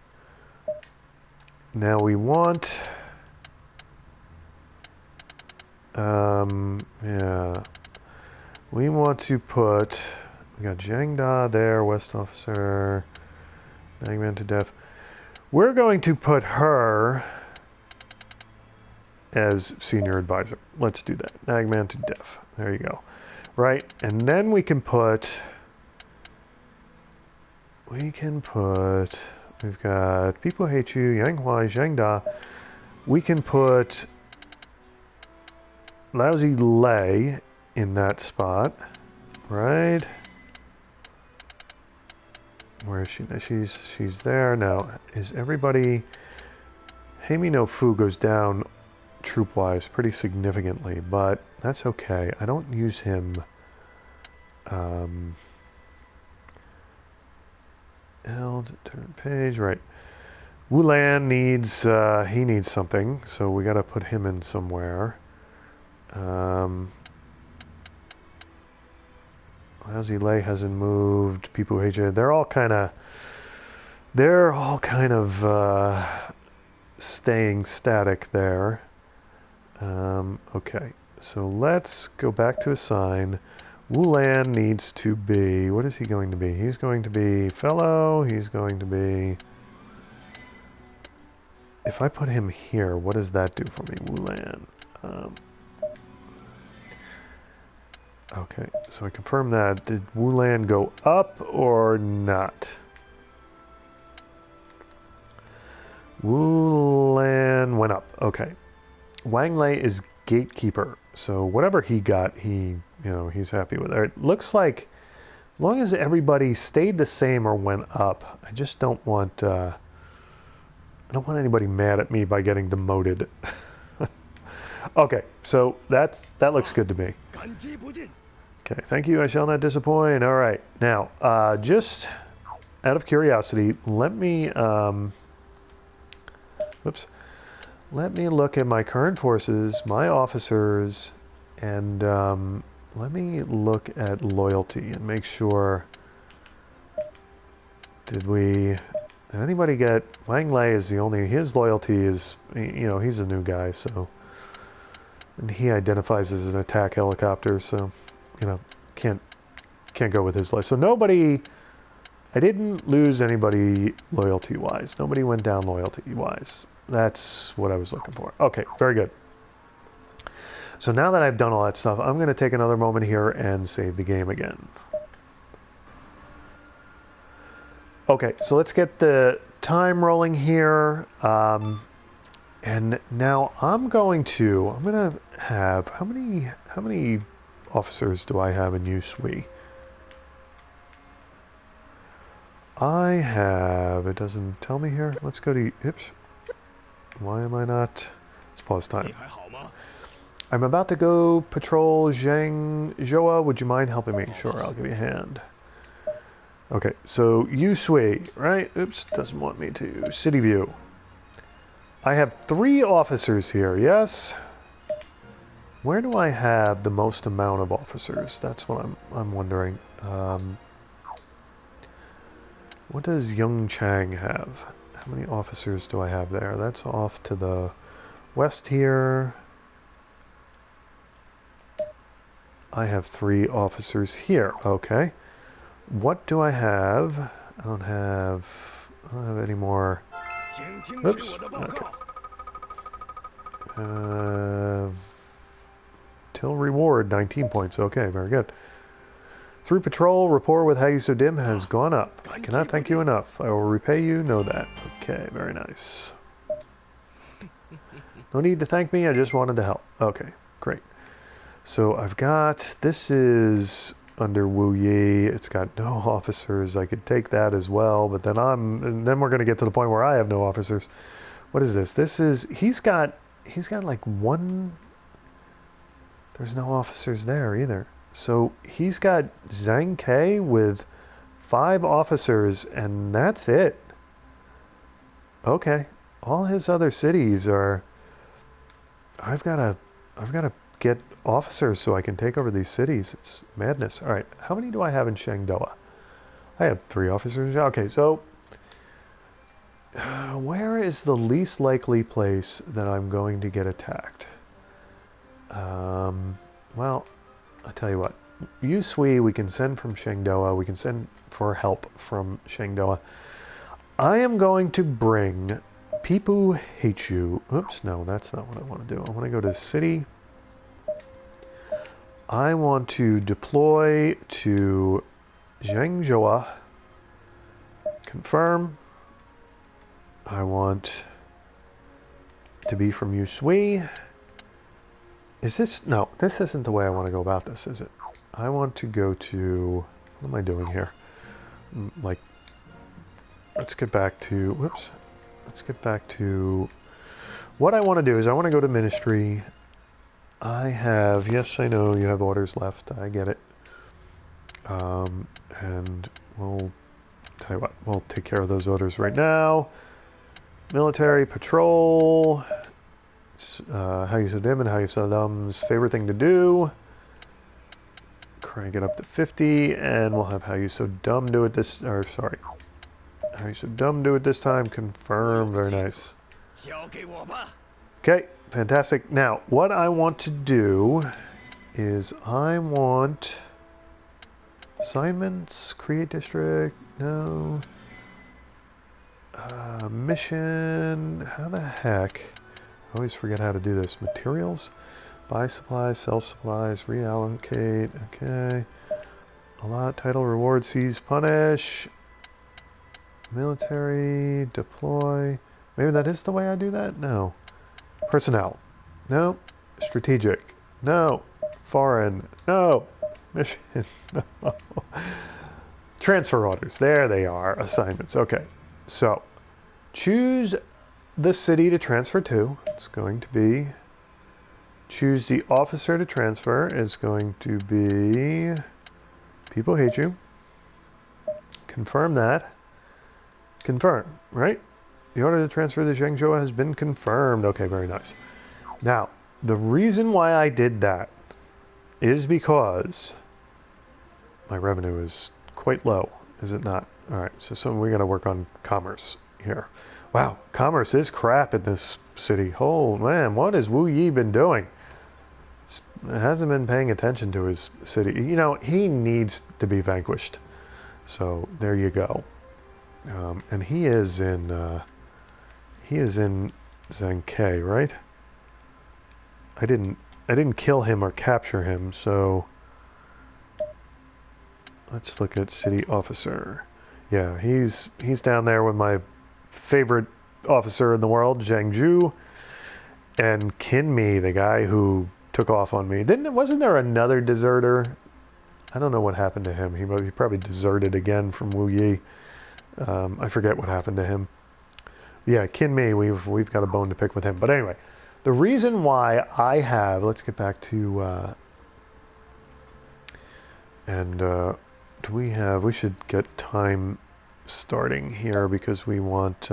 Now we want, yeah, we want to put, we got Zhang Da there, West Officer, Nagman to Def. We're going to put her as Senior Advisor. Let's do that. Nagman to Def. There you go. Right, and then we can put, we've got People Hate You, Yang Huai, Zhang Da. We can put Lousy Lei in that spot, right? Where is she? She's there now. Is everybody? Heimi no Fu goes down troop-wise pretty significantly, but that's okay. I don't use him. L to turn page, right. Wulan needs, he needs something, so we gotta put him in somewhere. Lousy Lei hasn't moved. People Hate, they're all kind of staying static there. Okay, so let's go back to assign. Wulan needs to be, what is he going to be? He's going to be fellow, he's going to be, if I put him here, what does that do for me? Wulan. Okay, so I confirm that. Did Wulan go up or not? Wulan went up. Okay. Wang Lei is gatekeeper. So whatever he got, he's happy with it. It looks like as long as everybody stayed the same or went up, I just don't want anybody mad at me by getting demoted. Okay, so that looks good to me. Okay, thank you. I shall not disappoint. All right, now just out of curiosity, let me let me look at my current forces, my officers, and let me look at loyalty and make sure. Did anybody get? Wang Lei is the only. His loyalty is, he's a new guy, so. And he identifies as an attack helicopter, so, can't go with his life. So nobody, I didn't lose anybody loyalty-wise. Nobody went down loyalty-wise. That's what I was looking for. Okay, very good. So now that I've done all that stuff, I'm going to take another moment here and save the game again. Okay, so let's get the time rolling here. And now I'm going to have, how many officers do I have in XIII? I have, it doesn't tell me here. Let's go to, oops. Why am I not? Let's pause time. I'm about to go patrol Zhang Zhoua. Would you mind helping me? Sure, I'll give you a hand. Okay, so XIII, right? Oops, doesn't want me to. City view. I have 3 officers here, yes? Where do I have the most amount of officers? That's what I'm wondering. What does Yongchang have? How many officers do I have there? That's off to the west here. I have 3 officers here. Okay. What do I have? I don't have any more. Oops. Okay. Till reward, 19 points. Okay, very good. Through patrol, rapport with Hagiso Dim has gone up. I cannot thank you enough. I will repay you, know that. Okay, very nice. No need to thank me, I just wanted to help. Okay, great. So I've got, this is under Wu Yi. It's got no officers. I could take that as well, but then we're going to get to the point where I have no officers. What is this? This is, he's got like one, There's no officers there either. So he's got Zhang Ke with 5 officers, and that's it. Okay. All his other cities are... I've got to get officers so I can take over these cities. It's madness. All right. How many do I have in Shangdoa? I have 3 officers. Okay, so where is the least likely place that I'm going to get attacked? Well, I'll tell you what. XIII we can send from Shangdoa. We can send for help from Shangdoa. I am going to bring People Hate You. Oops, no, that's not what I want to do. I want to go to city. I want to deploy to Zhangzhou. Confirm. I want to be from XIII. Is this... No, this isn't the way I want to go about this, is it? I want to go to... What am I doing here? Like, let's get back to... Whoops. Let's get back to... What I want to do is I want to go to ministry. I have... Yes, I know you have orders left. I get it. And we'll... Tell you what. We'll take care of those orders right now. Military patrol... how you Dim and how you Saddam's favorite thing to do. Crank it up to 50, and we'll have how you so dumb do it this, or sorry, how you so dumb do it this time. Confirm. Very nice. Okay, fantastic. Now, what I want to do is I want assignments, create district. No. Mission. How the heck? I always forget how to do this. Materials, buy supplies, sell supplies, reallocate. Okay. Allot, title, reward, seize, punish. Military, deploy. Maybe that is the way I do that? No. Personnel. No. Strategic. No. Foreign. No. Mission. No. Transfer orders. There they are. Assignments. Okay. So, choose the city to transfer to. It's going to be... Choose the officer to transfer. It's going to be... People Hate You. Confirm that. Confirm, right? The order to transfer to Zhengzhou has been confirmed. Okay, very nice. Now, the reason why I did that is because my revenue is quite low, is it not? All right, so we got to work on commerce here. Wow, commerce is crap in this city. Oh man, what has Wu Yi been doing? It hasn't been paying attention to his city. You know, he needs to be vanquished. So there you go. And he is in Zhangke, right? I didn't kill him or capture him, so let's look at city officer. Yeah, he's down there with my favorite officer in the world, Zhang Zhu, and Kinmi, the guy who took off on me. Wasn't there another deserter? I don't know what happened to him. He probably deserted again from Wu Yi. I forget what happened to him. Yeah, Kinmi, we've got a bone to pick with him. But anyway, the reason why I have... Let's get back to... we should get time starting here because we want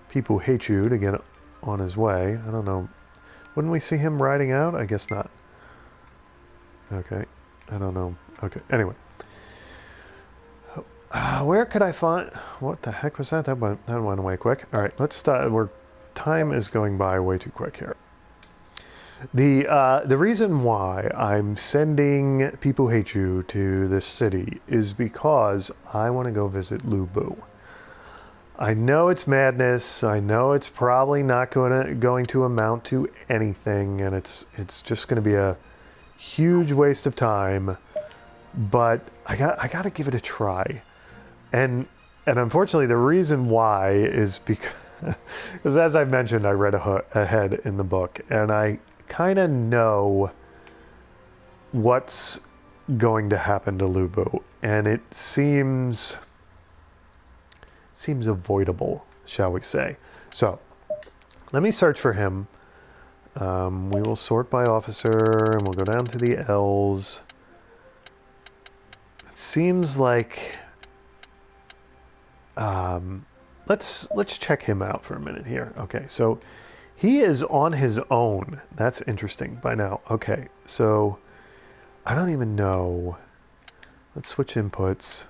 People Hate You to get on his way. I don't know. Wouldn't we see him riding out? I guess not. Okay. I don't know. Okay. Anyway. Where could I find... What the heck was that? That went away quick. All right. Let's start. Time is going by way too quick here. The reason why I'm sending People Hate You to this city is because I want to go visit Lubu. I know it's madness. I know it's probably not going to amount to anything, and it's just going to be a huge waste of time. But I got to give it a try, and unfortunately, the reason why is because as I've mentioned, I read ahead in the book, and I kind of know what's going to happen to Lubu, and it seems avoidable, shall we say. So Let me search for him. We will sort by officer, and we'll go down to the L's. It seems like... let's check him out for a minute here. Okay, so he is on his own. That's interesting by now. Okay, so I don't even know. Let's switch inputs.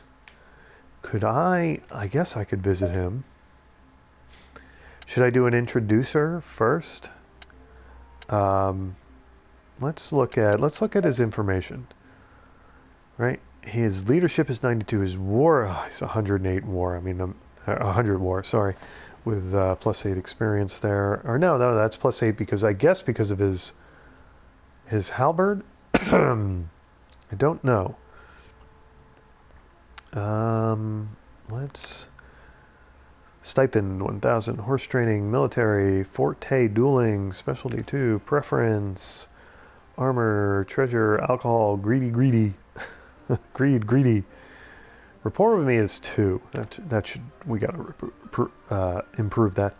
Could I guess I could visit him. Should I do an introducer first? Let's look at his information. Right? His leadership is 92. His war, he's 108 in war. I mean, 100 war, sorry. With +8 experience there. Or no, that's +8 because I guess because of his halberd? I don't know. Let's... Stipend 1,000, horse training, military, forte, dueling, specialty 2, preference, armor, treasure, alcohol, greedy, greedy. Rapport with me is 2. That should, we gotta improve that.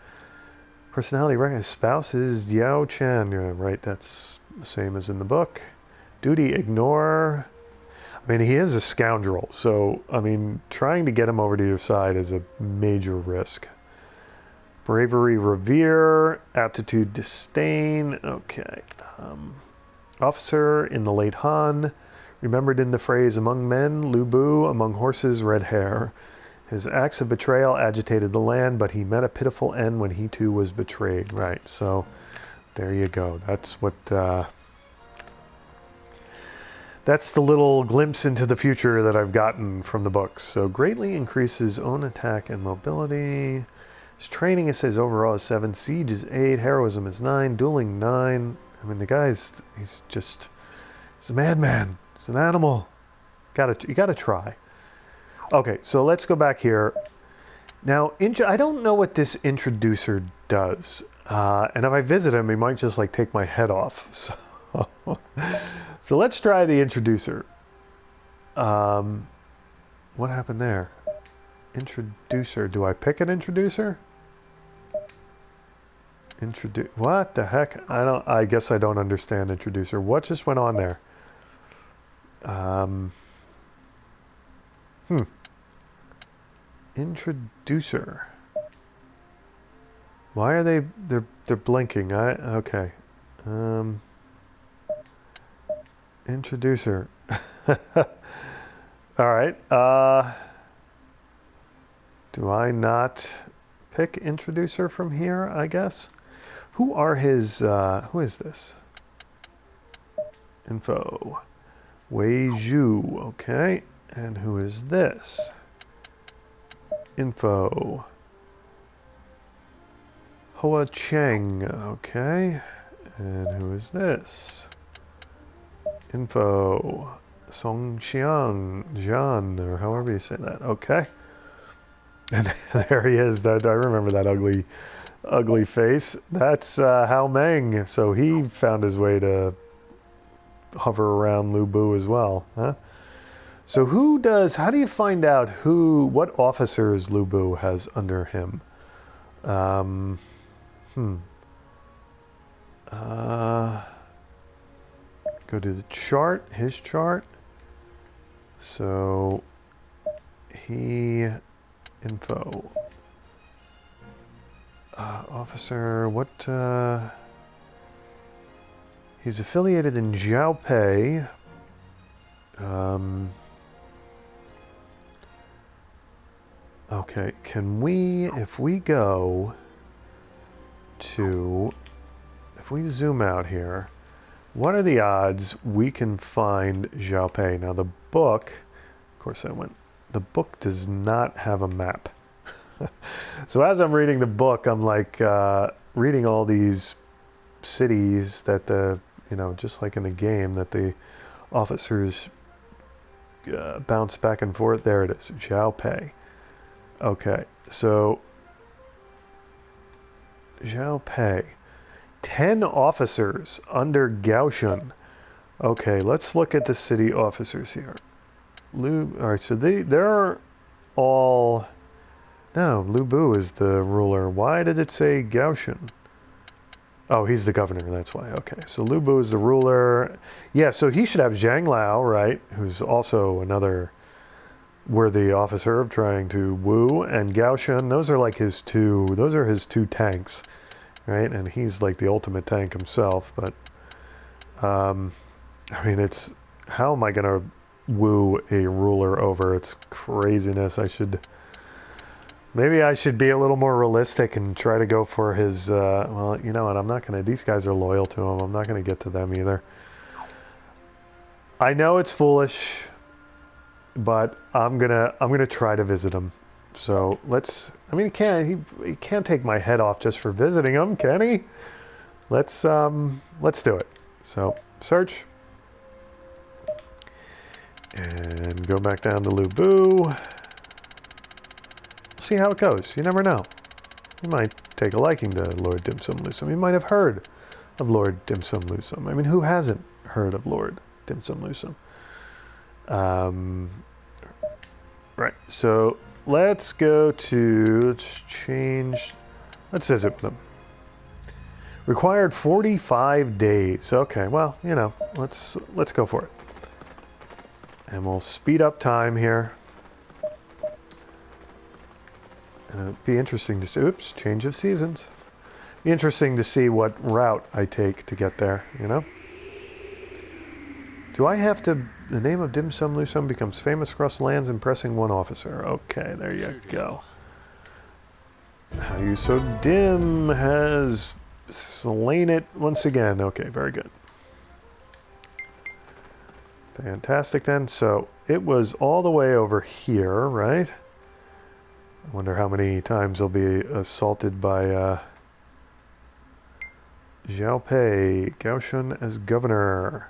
Personality recognize spouse is Yao Chen. Yeah, right, that's the same as in the book. Duty, ignore. I mean, he is a scoundrel, so, I mean, trying to get him over to your side is a major risk. Bravery, revere. Aptitude, disdain. Okay. Officer in the late Han. Remembered in the phrase, among men, Lu Bu, among horses, red hair. His acts of betrayal agitated the land, but he met a pitiful end when he too was betrayed. Right, so there you go. That's what... That's the little glimpse into the future that I've gotten from the books. So greatly increases own attack and mobility. His training, it says overall is 7. Siege is 8. Heroism is 9. Dueling 9. I mean, the guy's, he's a madman. He's an animal. You gotta try. Okay, so let's go back here. Now, I don't know what this introducer does. And if I visit him, he might just like take my head off. So let's try the introducer. What happened there? Introducer. Do I pick an introducer? What the heck? I guess I don't understand introducer. What just went on there? Introducer. Why are they're blinking? Okay. Introducer. All right. Do I not pick introducer from here, I guess? Who are his, who is this? Info. Wei Zhu, okay. And who is this? Info. Hoa Cheng, okay. And who is this? Info. Song Xiang, Jian, or however you say that. Okay. And there he is. I remember that ugly face. That's Hao Meng. So he found his way to hover around Lu Bu as well, huh? So how do you find out what officers Lu Bu has under him? Go to the chart, his chart. So info. Officer, he's affiliated in Xiaopei. Okay, if we zoom out here, what are the odds we can find Xiaopei? Now the book, of course the book does not have a map. So as I'm reading the book, I'm like reading all these cities that just like in the game, that the officers bounce back and forth. There it is, Xiaopei. Okay, so Xiaopei. 10 officers under Gaoshun. Okay, let's look at the city officers here. Alright, so they're all... No, Lu Bu is the ruler. Why did it say Gaoshun? Oh, he's the governor, that's why. Okay, so Lu Bu is the ruler. Yeah, so he should have Zhang Lao, right? Who's also another worthy officer of trying to woo. And Gao Shun, those are like his two tanks, right? And he's like the ultimate tank himself. But, I mean, how am I going to woo a ruler over? It's craziness. Maybe I should be a little more realistic and try to go for his, well, you know what, I'm not going to, these guys are loyal to him. I'm not going to get to them either. I know it's foolish, but I'm going to try to visit him. So I mean, he can't take my head off just for visiting him, can he? Let's do it. So, search. And go back down to Lu Bu. See how it goes. You never know. You might take a liking to Lord Dim Sum Lusum. You might have heard of Lord Dim Sum Lusum. I mean, who hasn't heard of Lord Dim Sum Lusum? Right. So let's go to. Let's visit with them. Required 45 days. Okay. Well, you know, let's go for it. And we'll speed up time here. It'd be interesting to see. Oops, change of seasons. Be interesting to see what route I take to get there, you know? Do I have to... The name of Dim Sum Lusum becomes famous across lands, impressing one officer. Okay, there you go. How you so dim has slain it once again. Okay, very good. Fantastic then. So it was all the way over here, right? I wonder how many times they'll be assaulted by Xiao Pei, Gao Shun as governor,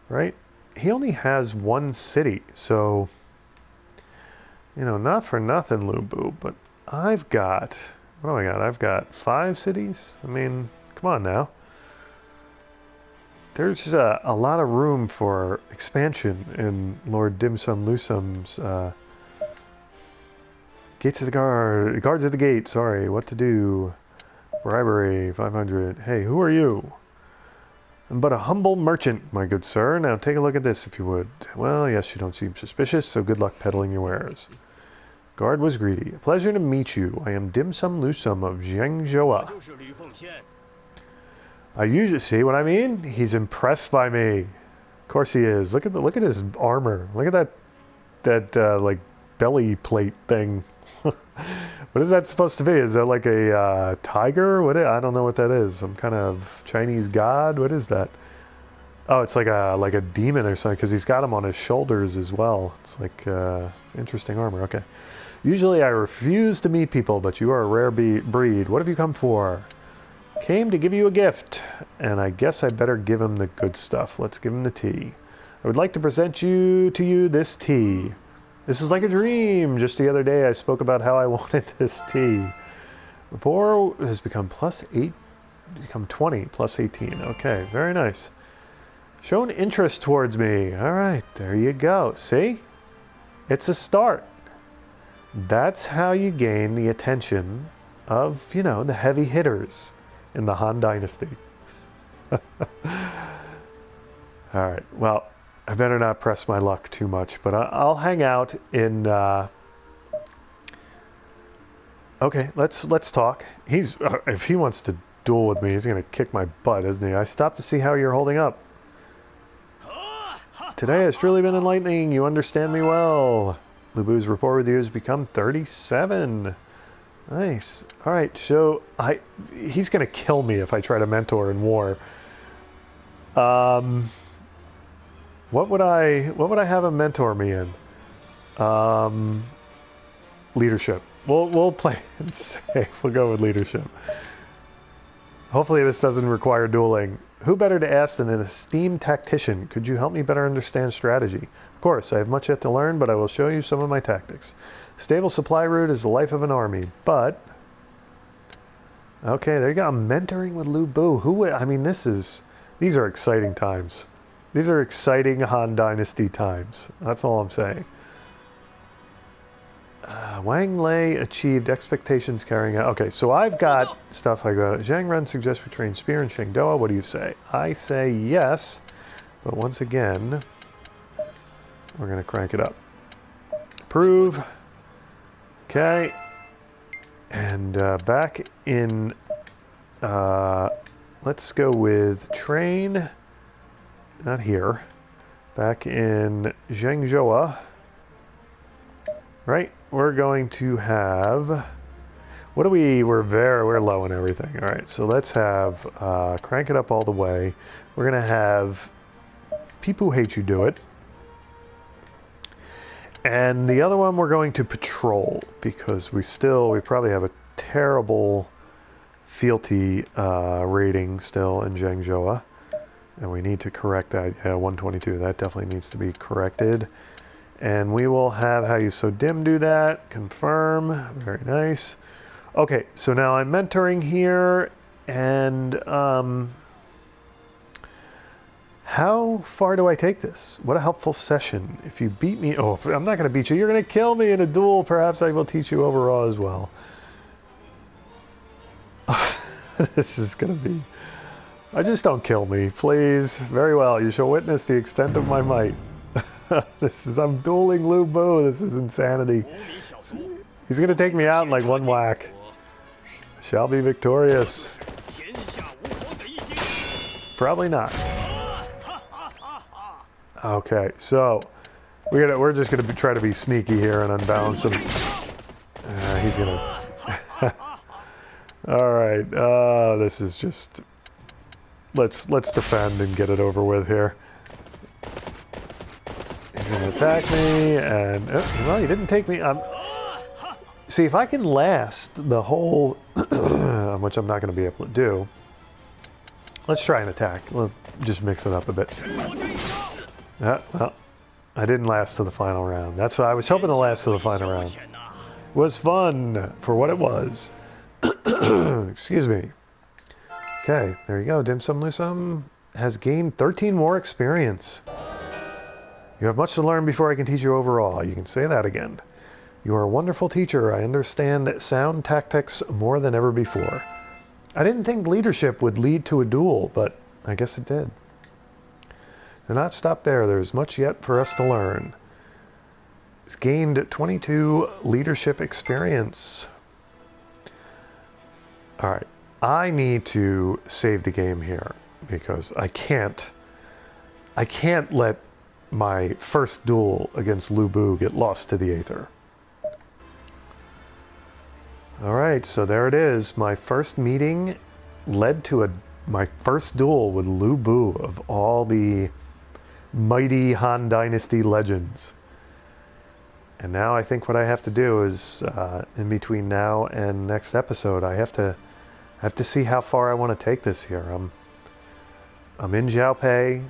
right? He only has one city, so, you know, not for nothing, Lu Bu, but I've got, what do I got? I've got 5 cities? I mean, come on now. There's a lot of room for expansion in Lord Dim Sum Lusum's Gates of the guard. Guards at the gate. Sorry. What to do? Bribery. 500. Hey, who are you? I'm but a humble merchant, my good sir. Now take a look at this, if you would. Well, yes, you don't seem suspicious, so good luck peddling your wares. Guard was greedy. A pleasure to meet you. I am Dim Sum Lusum of Jiangzhou. I usually see what I mean. He's impressed by me. Of course he is. Look at his armor. Look at that like belly plate thing. What is that supposed to be? Is that like a tiger? I don't know what that is. Some kind of Chinese god? What is that? Oh, it's like a demon or something, because he's got him on his shoulders as well. It's like it's interesting armor. Okay. Usually I refuse to meet people, but you are a rare breed. What have you come for? Came to give you a gift, and I guess I better give him the good stuff. Let's give him the tea. I would like to present to you this tea. This is like a dream. Just the other day I spoke about how I wanted this tea. Rapport has become become 20 plus 18. Okay, very nice. Shown interest towards me. All right, there you go. See? It's a start. That's how you gain the attention of, you know, the heavy hitters in the Han Dynasty. All right, well, I better not press my luck too much, but I'll hang out in... Okay, let's talk. If he wants to duel with me, he's going to kick my butt, isn't he? I stopped to see how you're holding up. Today has truly been enlightening. You understand me well. Lu Bu's rapport with you has become 37. Nice. All right, so he's going to kill me if I try to mentor in war. What would I have him mentor me in? Leadership. We'll play it safe. We'll go with leadership. Hopefully this doesn't require dueling. Who better to ask than an esteemed tactician? Could you help me better understand strategy? Of course, I have much yet to learn, but I will show you some of my tactics. Stable supply route is the life of an army, but... Okay, there you go. I'm mentoring with Lu Bu. I mean, these are exciting times. These are exciting Han Dynasty times. That's all I'm saying. Wang Lei achieved expectations carrying out. Okay, so I've got stuff I got. Zhang Ren suggests we train Spear and Shengdoa. What do you say? I say yes, but once again, we're going to crank it up. Approve. Okay. And back in, let's go with train, not here, back in Zhengzhou, right? We're going to have, we're low on everything. All right, so let's have, crank it up all the way. We're going to have People Hate You do it. And the other one we're going to patrol, because we probably have a terrible fealty rating still in Zhengzhou. And we need to correct that. Yeah, 122, that definitely needs to be corrected. And we will have How You So Dim do that. Confirm, very nice. Okay, so now I'm mentoring here, and how far do I take this? What a helpful session. If you beat me... Oh, I'm not going to beat you. You're going to kill me in a duel. Perhaps I will teach you overall as well. This is going to be... just don't kill me, please. Very well. You shall witness the extent of my might. I'm dueling Lu Bu. This is insanity. He's going to take me out in like one whack. Shall be victorious. Probably not. Okay, so we're just gonna try to be sneaky here and unbalance him. He's gonna. All right. This is just. Let's defend and get it over with here. He's gonna attack me, and well, he didn't take me. See, if I can last the whole, which I'm not gonna be able to do. Let's try an attack. We'll just mix it up a bit. Well, I didn't last to the final round. That's why I was hoping to last to the final round. It was fun for what it was. Excuse me. Okay, there you go. Dim Sum Lusum has gained 13 more experience. You have much to learn before I can teach you overall. You can say that again. You are a wonderful teacher. I understand sound tactics more than ever before. I didn't think leadership would lead to a duel, but I guess it did. Do not stop there. There's much yet for us to learn. He's gained 22 leadership experience. All right. I need to save the game here because I can't let my first duel against Lu Bu get lost to the aether. All right, so there it is. My first meeting led to my first duel with Lu Bu of all the mighty Han Dynasty legends. And now I think what I have to do is, in between now and next episode, I have to see how far I want to take this here. I'm in Xiaopei.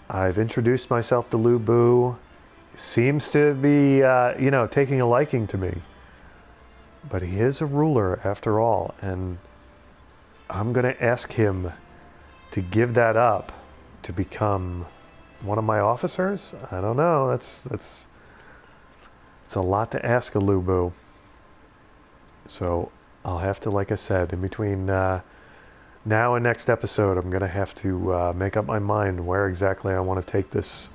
I've introduced myself to Lu Bu. He seems to be, taking a liking to me. But he is a ruler after all, and I'm going to ask him to give that up to become one of my officers? I don't know. It's a lot to ask of Lu Bu. So I'll have to, like I said, in between now and next episode, I'm going to have to make up my mind where exactly I want to take this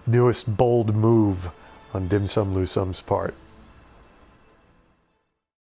newest bold move on Dim Sum Lusum's part.